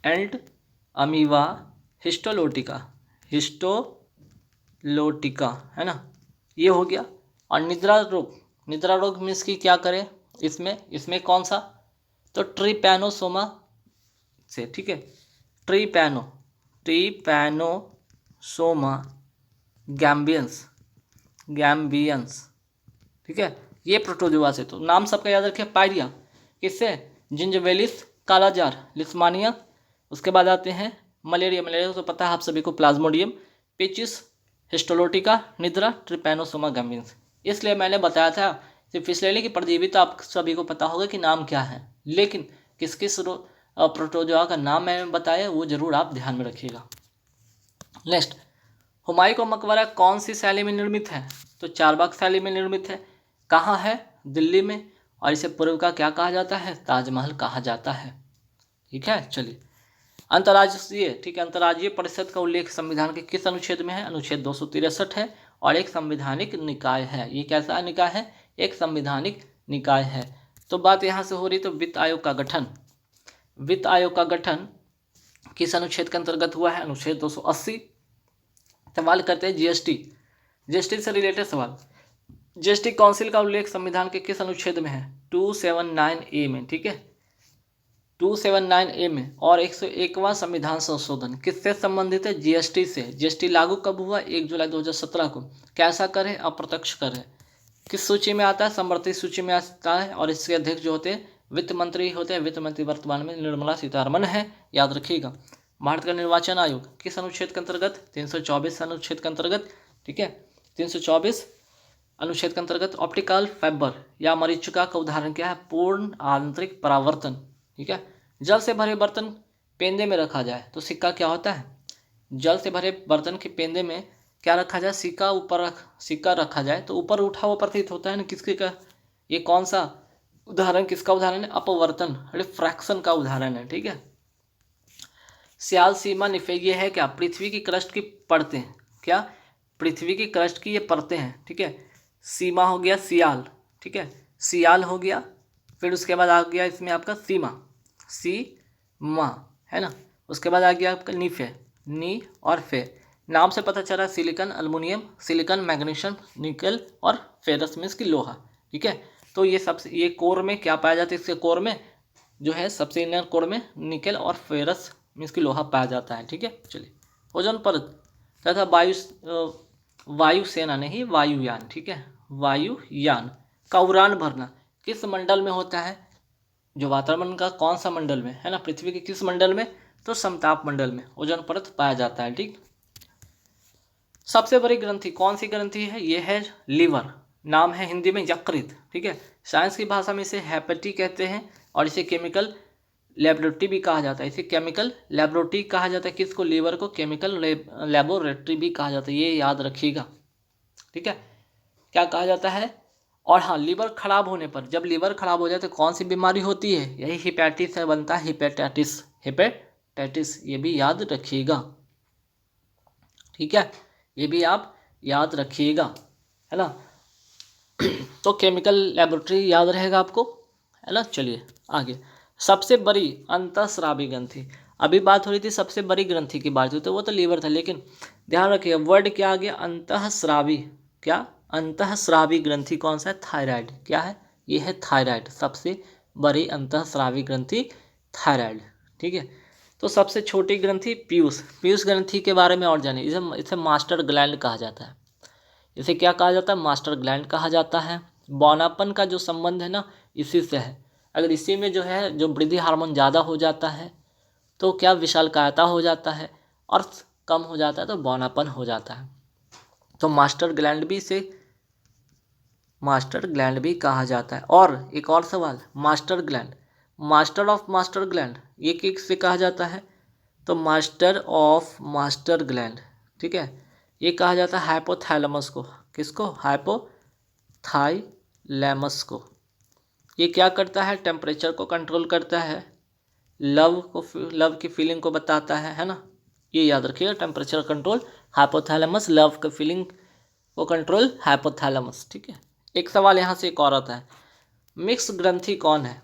एंट अमीबा हिस्टोलोटिका। हिस्टोलोटिका, है ना, ये हो गया। और निद्रा रोग, निद्रा रोग मीन्स की क्या करें? इसमें कौन सा? तो ट्रिपैनोसोमा से। ठीक है। Trypanosoma gambiense. ठीक है। ये प्रोटोजोआ से। तो नाम सबका याद रखिए। पायरिया किससे? जिंजवेलिस, कालाजार, लिस्मानिया। उसके बाद आते हैं मलेरिया। मलेरिया तो पता है आप सभी को, प्लाज्मोडियम, पेचिस, हिस्टोलोटिका, निद्रा, ट्रिपैनोसोमा गैम्बियंस। इसलिए मैंने बताया था सिर्फ इसलिए कि परजीवी तो आप सभी को पता होगा कि नाम क्या है, लेकिन किस किस प्रोटोजोआ का नाम मैंने बताया वो जरूर आप ध्यान में रखिएगा। नेक्स्ट, हुमायूं का मकबरा कौन सी शैली में निर्मित है? तो चारबाग शैली में निर्मित है। कहाँ है? दिल्ली में। और इसे पूर्व का क्या कहा जाता है? ताजमहल कहा जाता है। ठीक है। चलिए, अंतर्राज्यीय। ठीक है। अंतर्राज्यीय परिषद का उल्लेख संविधान के किस अनुच्छेद में है? अनुच्छेद 263 है और एक संवैधानिक निकाय है। ये कैसा निकाय है? एक संवैधानिक निकाय है। तो बात यहाँ से हो रही, तो वित्त आयोग का गठन, वित्त आयोग का गठन किस अनुच्छेद के अंतर्गत हुआ है? अनुच्छेद 280। सवाल करते हैं जीएसटी, जीएसटी से रिलेटेड सवाल। जीएसटी काउंसिल का उल्लेख संविधान के किस अनुच्छेद में है? 279A में। ठीक है। 279A में। और 101वां संविधान संशोधन किससे संबंधित है? जीएसटी से। जीएसटी लागू कब हुआ? 1 जुलाई 2017 को। कैसा कर है? अप्रत्यक्ष कर है। किस सूची में आता है? समवर्ती सूची में आता है। और इसके अध्यक्ष जो होते हैं वित्त मंत्री होते हैं। वित्त मंत्री वर्तमान में निर्मला सीतारमण है, याद रखिएगा। भारत का निर्वाचन आयोग किस अनुच्छेद के अंतर्गत? 324 अनुच्छेद के अंतर्गत। ठीक है। 324 अनुच्छेद के अंतर्गत। ऑप्टिकल फाइबर या मरीचिका का उदाहरण क्या है? पूर्ण आंतरिक परावर्तन। ठीक है। जल से भरे बर्तन पेंदे में रखा जाए तो सिक्का क्या होता है? जल से भरे बर्तन के पेंदे में क्या रखा जाए? सिक्का रखा जाए तो ऊपर उठा हुआ प्रतीत होता है ना, किसके का? ये कौन सा उदाहरण, किसका उदाहरण है? अपवर्तन, रिफ्रैक्शन का उदाहरण है। ठीक है। सियाल सीमा निफे ये है क्या? पृथ्वी की क्रस्ट की परतें। क्या? पृथ्वी की क्रस्ट की ये परतें हैं। ठीक है। सीमा हो गया सियाल। ठीक है। सियाल हो गया। फिर उसके बाद आ गया इसमें आपका सीमा, सीमा, है ना। उसके बाद आ गया आपका निफे, नी और फे। नाम से पता चला सिलिकॉन, अल्युमिनियम, सिलिकॉन, मैग्नीशियम, निकल और फेरस मीन्स की लोहा। ठीक है। तो ये सबसे, ये कोर में क्या पाया जाता है? इसके कोर में जो है सबसे इनर कोर में निकल और फेरस मीन्स की लोहा पाया जाता है। ठीक है। चलिए, ओजोन परत तथा वायुसेना नहीं, वायुयान। ठीक है। वायुयान का उड़ान भरना किस मंडल में होता है? जो वातावरण का कौन सा मंडल में है ना, पृथ्वी के किस मंडल में? तो समताप मंडल में ओजोन परत पाया जाता है। ठीक। सबसे बड़ी ग्रंथि कौन सी ग्रंथि है? ये है लीवर। नाम है हिंदी में यकृत। ठीक है। साइंस की भाषा में इसे हेपेटी कहते हैं और इसे केमिकल लेबोरेटरी भी कहा जाता है। इसे केमिकल लेबोरेटरी कहा जाता है। किसको? लीवर को केमिकल लेबोरेटरी भी कहा जाता है। ये याद रखिएगा। ठीक है। क्या कहा जाता है। और हाँ, लीवर खराब होने पर, जब लीवर खराब हो जाए तो कौन सी बीमारी होती है, यही हिपैटिस से बनता है, हिपेटाइटिस, हिपेटाइटिस, ये भी याद रखिएगा, ठीक है, ये भी आप याद रखिएगा, है ना। तो केमिकल लेबोरेटरी याद रहेगा आपको, है ना। चलिए आगे, सबसे बड़ी अंतःस्रावी ग्रंथि, अभी बात हो रही थी सबसे बड़ी ग्रंथि की बात हुई तो वो तो लीवर था, लेकिन ध्यान रखिए वर्ड क्या आ गया, अंतःस्रावी, क्या अंतःस्रावी ग्रंथि कौन सा है, थायराइड, क्या है, ये है थायराइड, सबसे बड़ी अंतःस्रावी ग्रंथि थायराइड, ठीक है। तो सबसे छोटी ग्रंथि पीयूष, पीयूष ग्रंथि के बारे में और जानिए, इसे इसे मास्टर ग्लैंड कहा जाता है, इसे क्या कहा जाता है, मास्टर ग्लैंड कहा जाता है। बौनापन का जो संबंध है ना इसी से है, अगर इसी में जो है जो वृद्धि हार्मोन ज़्यादा हो जाता है तो क्या विशालकायता हो जाता है, और कम हो जाता है तो बौनापन हो जाता है। तो मास्टर ग्लैंड भी इसे मास्टर ग्लैंड भी कहा जाता है। और एक और सवाल, master gland, master of master gland ये किससे कहा जाता है, तो मास्टर ऑफ मास्टर ग्लैंड, ठीक है, ये कहा जाता है हाइपोथैलेमस को, किसको, हाइपोथाइलेमस को। ये क्या करता है, टेम्परेचर को कंट्रोल करता है, लव की फीलिंग को बताता है ना, ये याद रखिएगा, टेम्परेचर कंट्रोल हाइपोथैलेमस, लव की फीलिंग को कंट्रोल हाइपोथैलेमस, ठीक है। एक सवाल यहाँ से एक और आता है, मिक्स ग्रंथि कौन है,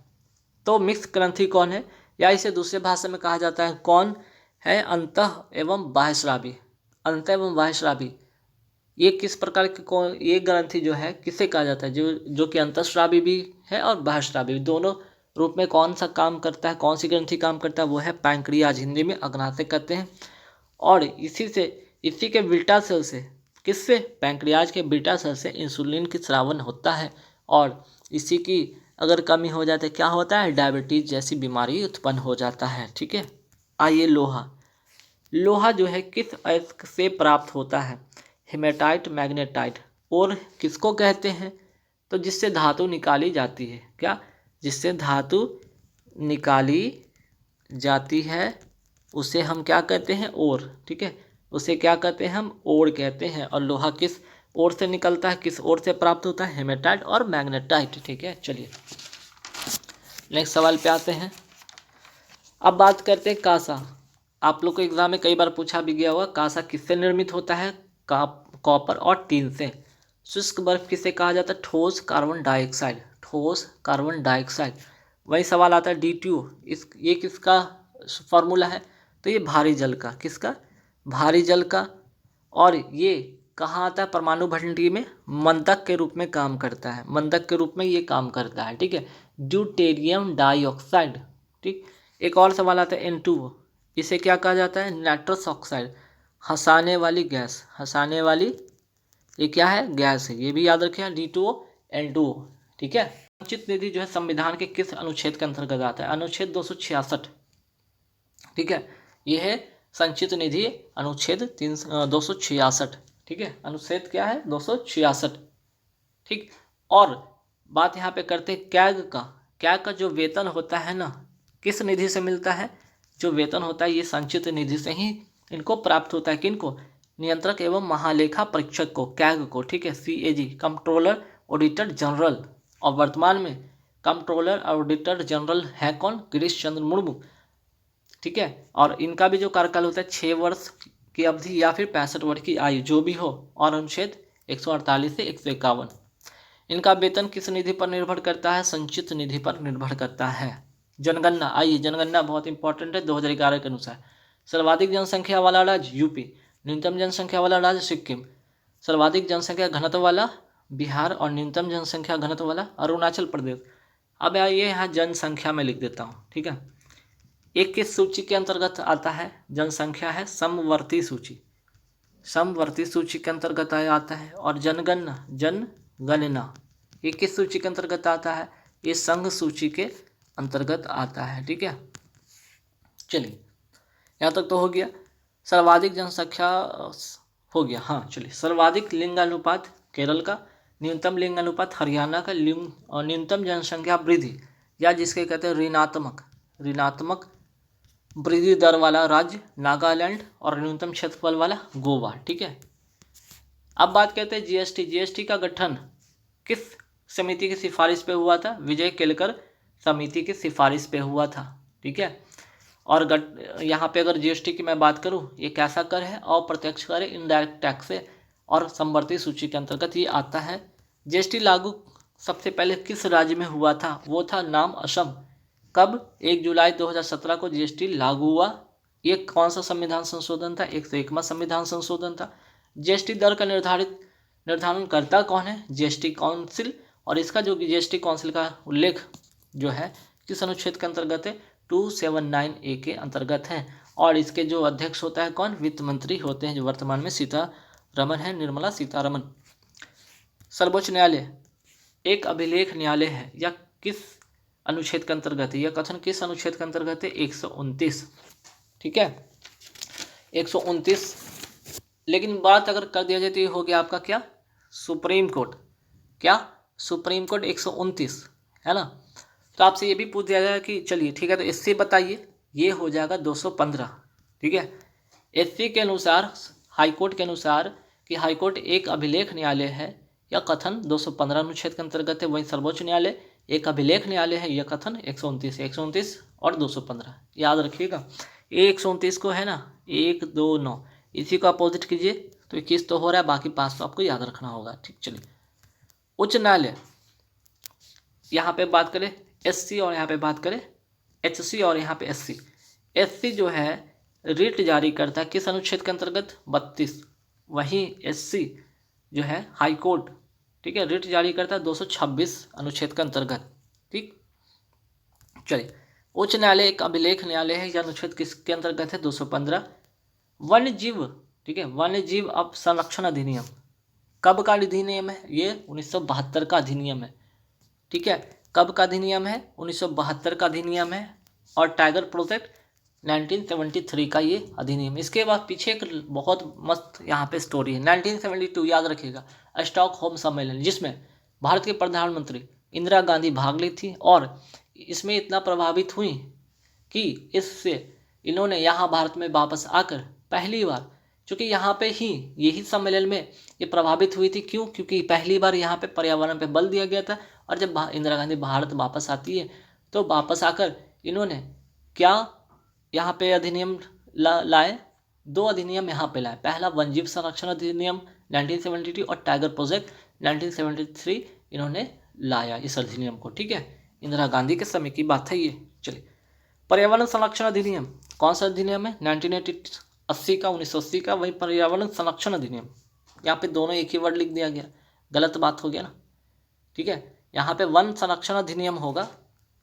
तो मिक्स ग्रंथि कौन है, या इसे दूसरे भाषा में कहा जाता है कौन है अंतः एवं बाह्यस्रावी, अंतः एवं बाह्यस्रावी, ये किस प्रकार की कौन, ये ग्रंथि जो है किसे कहा जाता है, जो कि अंतःस्रावी भी है और बाह्यस्रावी भी, दोनों रूप में कौन सा काम करता है, कौन सी ग्रंथि काम करता है, वो है पैंक्रियाज, हिंदी में अग्नाशय कहते हैं। और इसी के बीटा सेल से, किससे, पैंक्रियाज के बीटा सेल से इंसुलिन की स्रावन होता है, और इसी की अगर कमी हो जाए तो क्या होता है, डायबिटीज जैसी बीमारी उत्पन्न हो जाता है, ठीक है। आइए लोहा, लोहा जो है किस अयस्क से प्राप्त होता है, हेमेटाइट, मैग्नेटाइट, और किसको कहते हैं, तो जिससे धातु निकाली जाती है, क्या, जिससे धातु निकाली जाती है उसे हम क्या कहते हैं, ओर, ठीक है, उसे क्या कहते हैं, हम ओर कहते हैं। और लोहा किस ओर से निकलता है, किस ओर से प्राप्त होता है, हेमेटाइट और मैग्नेटाइट, ठीक है। चलिए नेक्स्ट सवाल पे आते हैं। अब बात करते हैं कांसा, आप लोग को एग्जाम में कई बार पूछा भी गया होगा, कांसा किससे निर्मित होता है, कॉपर और टीन से। शुष्क बर्फ किसे कहा जाता है, ठोस कार्बन डाइऑक्साइड, ठोस कार्बन डाइऑक्साइड। वही सवाल आता है D2, ये किसका फॉर्मूला है, तो ये भारी जल का, किसका, भारी जल का। और ये कहाँ आता है, परमाणु भंडारी में मंदक के रूप में काम करता है, मंदक के रूप में ये काम करता है, ठीक है, ड्यूटेरियम डाइऑक्साइड, ठीक। एक और सवाल आता है N2, इसे क्या कहा जाता है, नाइट्रस ऑक्साइड, हंसाने वाली गैस, हंसाने वाली ये क्या है, गैस है, ये भी याद रखिए, D2O N2O, ठीक है। संचित निधि जो है संविधान के किस अनुच्छेद के अंतर्गत आता है, अनुच्छेद 266, ठीक है, ये है संचित निधि अनुच्छेद 266, ठीक है, अनुच्छेद क्या है 266, ठीक। और बात यहाँ पे करते हैं कैग का जो वेतन होता है ना किस निधि से मिलता है, जो वेतन होता है ये संचित निधि से ही इनको प्राप्त होता है, किनको, नियंत्रक एवं महालेखा परीक्षक को, कैग को, ठीक है, CAG, कंट्रोलर ऑडिटर जनरल। और वर्तमान में कंट्रोलर ऑडिटर जनरल है कौन, गिरीश चंद्र मुर्मू, ठीक है। और इनका भी जो कार्यकाल होता है 6 वर्ष की अवधि या फिर 65 वर्ष की आयु जो भी हो, और अनुच्छेद 148 से 151। इनका वेतन किस निधि पर निर्भर करता है, संचित निधि पर निर्भर करता है। जनगणना, आइए जनगणना बहुत इंपॉर्टेंट है 2011 के अनुसार। सर्वाधिक जनसंख्या वाला राज्य यूपी, न्यूनतम जनसंख्या वाला राज्य सिक्किम, सर्वाधिक जनसंख्या घनत्व वाला बिहार और न्यूनतम जनसंख्या घनत्व वाला अरुणाचल प्रदेश। अब आइए यहाँ जनसंख्या में लिख देता हूँ, ठीक है। एक किस सूची के अंतर्गत आता है, जनसंख्या है समवर्ती सूची, समवर्ती सूची के अंतर्गत आता है। और जनगणना ये किस सूची के अंतर्गत आता है, ये संघ सूची के अंतर्गत आता है, ठीक है। चलिए यहाँ तक तो हो गया, सर्वाधिक जनसंख्या हो गया, हाँ चलिए। सर्वाधिक लिंगानुपात केरल का, न्यूनतम लिंगानुपात हरियाणा का, न्यूनतम जनसंख्या वृद्धि या जिसके कहते हैं ऋणात्मक वृद्धि दर वाला राज्य नागालैंड, और न्यूनतम क्षेत्रफल वाला गोवा, ठीक है। अब बात करते हैं जीएसटी। जीएसटी का गठन किस समिति की सिफारिश पे हुआ था? विजय केलकर समिति की सिफारिश पे हुआ था। ठीक है। और यहाँ पे अगर जीएसटी की मैं बात करूँ, ये कैसा कर है? अप्रत्यक्ष कर है, इनडायरेक्ट टैक्स है और संवर्ती सूची के अंतर्गत ये आता है। जीएसटी लागू सबसे पहले किस राज्य में हुआ था? वो था नाम असम। कब? 1 जुलाई 2017 को जीएसटी लागू हुआ। ये कौन सा संविधान संशोधन था? 101वां संविधान संशोधन था। जीएसटी दर का निर्धारण करता कौन है? GST council. और इसका जो जीएसटी काउंसिल का उल्लेख जो है किस अनुच्छेद के अंतर्गत है? 279A के अंतर्गत है। और इसके जो अध्यक्ष होता है कौन? वित्त मंत्री होते हैं, जो वर्तमान में सीतारमण है, निर्मला सीतारमण। सर्वोच्च न्यायालय एक अभिलेख न्यायालय है या किस अनुच्छेद के अंतर्गत है? यह कथन किस अनुच्छेद के अंतर्गत है? 129। ठीक है, 129। लेकिन बात अगर कर दिया जाए तो ये हो गया आपका क्या? Supreme court. क्या? सुप्रीम कोर्ट 129 है ना। तो आपसे ये भी पूछ दिया जाएगा कि चलिए ठीक है, तो इससे बताइए, ये हो जाएगा 215। ठीक है। एससी के अनुसार, हाईकोर्ट के अनुसार कि हाईकोर्ट एक अभिलेख न्यायालय है, यह कथन 215 अनुच्छेद के अंतर्गत है। वहीं सर्वोच्च न्यायालय एक अभिलेख न्यायालय है, यह कथन 129 है। 129 और 215 याद रखिएगा। 129 को है ना 129, इसी को अपोजिट कीजिए तो 21 तो हो रहा है, बाकी पास तो आपको याद रखना होगा। ठीक, चलिए। उच्च न्यायालय, यहाँ पे बात करें एससी और यहाँ पे बात करें एचसी और यहाँ पे एससी। एससी जो है रिट जारी करता है किस अनुच्छेद के अंतर्गत? 32। वहीं एससी जो है हाई कोर्ट, ठीक है, रिट जारी करता है 226 अनुच्छेद के अंतर्गत। ठीक, चलिए। उच्च न्यायालय एक अभिलेख न्यायालय है, यह अनुच्छेद किसके अंतर्गत है? 215। वन्य जीव, ठीक है, वन्य जीव अब संरक्षण अधिनियम कब का अधिनियम है? ये 1972 का अधिनियम है। ठीक है, कब का अधिनियम है? 1972 का अधिनियम है। और टाइगर प्रोजेक्ट 1973 का ये अधिनियम। इसके बाद पीछे एक बहुत मस्त यहाँ पे स्टोरी है। 1972 याद रखिएगा, स्टॉकहोम सम्मेलन, जिसमें भारत के प्रधानमंत्री इंदिरा गांधी भाग ली थी और इसमें इतना प्रभावित हुई कि इससे इन्होंने यहाँ भारत में वापस आकर पहली बार, क्योंकि यहाँ पे ही यही सम्मेलन में ये प्रभावित हुई थी। क्यों? क्योंकि पहली बार यहाँ पे पर्यावरण पे बल दिया गया था। और जब इंदिरा गांधी भारत वापस आती है तो वापस आकर इन्होंने क्या यहाँ पे अधिनियम लाए? 2 अधिनियम यहाँ पे लाए। पहला वन्यजीव संरक्षण अधिनियम 1972 और टाइगर प्रोजेक्ट 1973 इन्होंने लाया इस अधिनियम को। ठीक है, इंदिरा गांधी के समय की बात है ये। चलिए, पर्यावरण संरक्षण अधिनियम कौन सा अधिनियम है? 1980 का, 1980 का। वही पर्यावरण संरक्षण अधिनियम, यहाँ पे दोनों एक ही वर्ड लिख दिया गया, गलत बात हो गया ना। ठीक है, यहाँ पे वन संरक्षण अधिनियम होगा।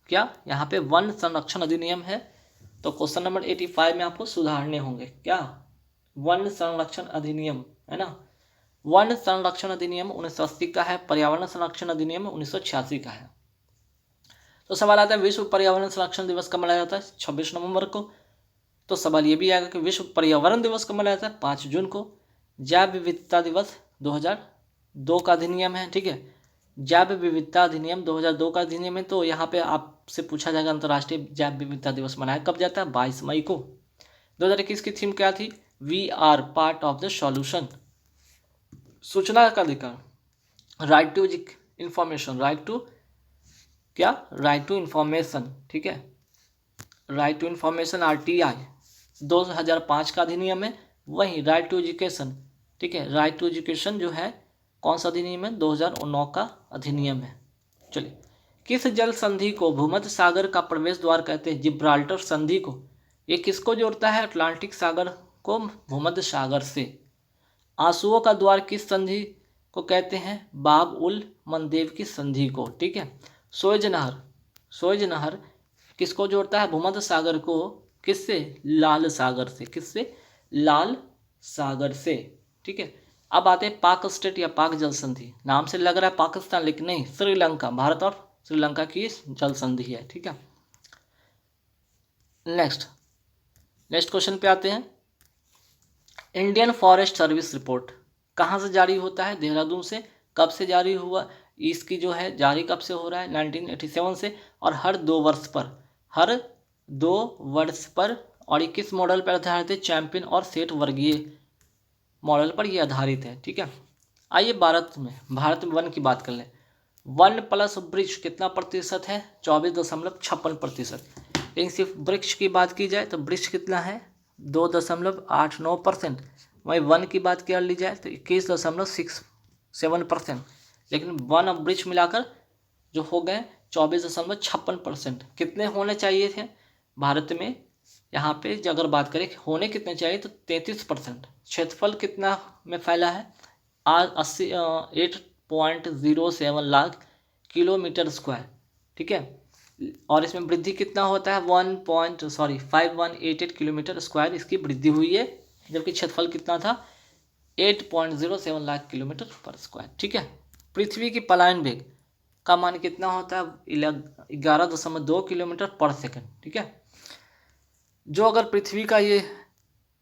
क्या? यहाँ पे वन संरक्षण अधिनियम है, तो क्वेश्चन नंबर 85 में आपको सुधारने होंगे। क्या? वन संरक्षण अधिनियम है ना। वन संरक्षण अधिनियम 1980 का है, पर्यावरण संरक्षण अधिनियम 1986 का है। तो सवाल आता है विश्व पर्यावरण संरक्षण दिवस कब मनाया जाता है? 26 नवंबर को। तो सवाल ये भी आएगा कि विश्व पर्यावरण दिवस कब मनाया जाता है? 5 जून को। जैव विविधता दिवस 2002 का अधिनियम है। ठीक है, जैव विविधता अधिनियम 2002 का अधिनियम है। तो यहाँ पे आपसे पूछा जाएगा अंतर्राष्ट्रीय जैव विविधता दिवस मनाया कब जाता है? 22 मई को। 2021 की थीम क्या थी? We are part of the solution. सूचना का अधिकार, right to information, right to क्या? Right to information. ठीक है, राइट टू इंफॉर्मेशन RTI 2005 का अधिनियम है। वहीं राइट टू एजुकेशन, ठीक है, राइट टू एजुकेशन जो है कौन सा अधिनियम है? 2009 का अधिनियम है। चलिए, किस जल संधि को भूमध्य सागर का प्रवेश द्वार कहते हैं? जिब्राल्टर संधि को। ये किसको जोड़ता है? अटलांटिक सागर को भूमध्य सागर से। आंसुओं का द्वार किस संधि को कहते हैं? बाब उल मंदेव की संधि को। ठीक है, सोएज नहर किसको जोड़ता है? भूमध्य सागर को किससे? लाल सागर से। किससे? लाल सागर से। ठीक है, अब आते हैं पाक स्टेट या पाक जल संधि। नाम से लग रहा है पाकिस्तान, लेकिन नहीं, श्रीलंका, भारत और श्रीलंका की जल संधि है। ठीक है, नेक्स्ट क्वेश्चन पे आते हैं। इंडियन फॉरेस्ट सर्विस रिपोर्ट कहाँ से जारी होता है? देहरादून से। कब से जारी हुआ? इसकी जो है जारी कब से हो रहा है? 1987 से। और हर 2 वर्ष पर और 21 मॉडल पर आधारित है। चैंपियन और सेठ वर्गीय मॉडल पर यह आधारित है। ठीक है, आइए भारत में वन की बात कर लें। वन प्लस वृक्ष कितना प्रतिशत है? 24.56%। लेकिन सिर्फ वृक्ष की बात की जाए तो वृक्ष कितना है? 2.89%। वहीं वन की बात कर ली जाए तो 21.67%। लेकिन वन और वृक्ष मिलाकर जो हो गए 24.56%। कितने होने चाहिए थे भारत में? यहाँ पे अगर बात करें होने कितने चाहिए तो 33%। क्षेत्रफल कितना में फैला है? 8.07 लाख किलोमीटर स्क्वायर, ठीक है। और इसमें वृद्धि कितना होता है? 5188 किलोमीटर स्क्वायर इसकी वृद्धि हुई है, जबकि क्षेत्रफल कितना था? 8.07 लाख किलोमीटर पर स्क्वायर, ठीक है। पृथ्वी की पलायन वेग का मान कितना होता है? 11.2 किलोमीटर पर सेकंड, ठीक है। जो अगर पृथ्वी का ये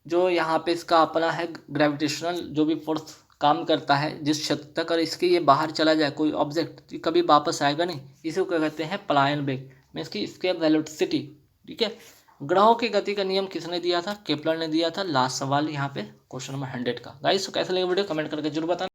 जो यहाँ पे इसका अपना है ग्रेविटेशनल जो भी फोर्स काम करता है जिस क्षेत्र तक, और इसके ये बाहर चला जाए कोई ऑब्जेक्ट तो कभी वापस आएगा नहीं। इसे क्या कहते हैं? पलायन वेग, मीन्स की स्केप वेलोसिटी, ठीक है। ग्रहों की गति का नियम किसने दिया था? केपलर ने दिया था। लास्ट सवाल यहाँ पे क्वेश्चन नंबर 100 का। गाइस कैसा लगा वीडियो कमेंट करके जरूर बताना।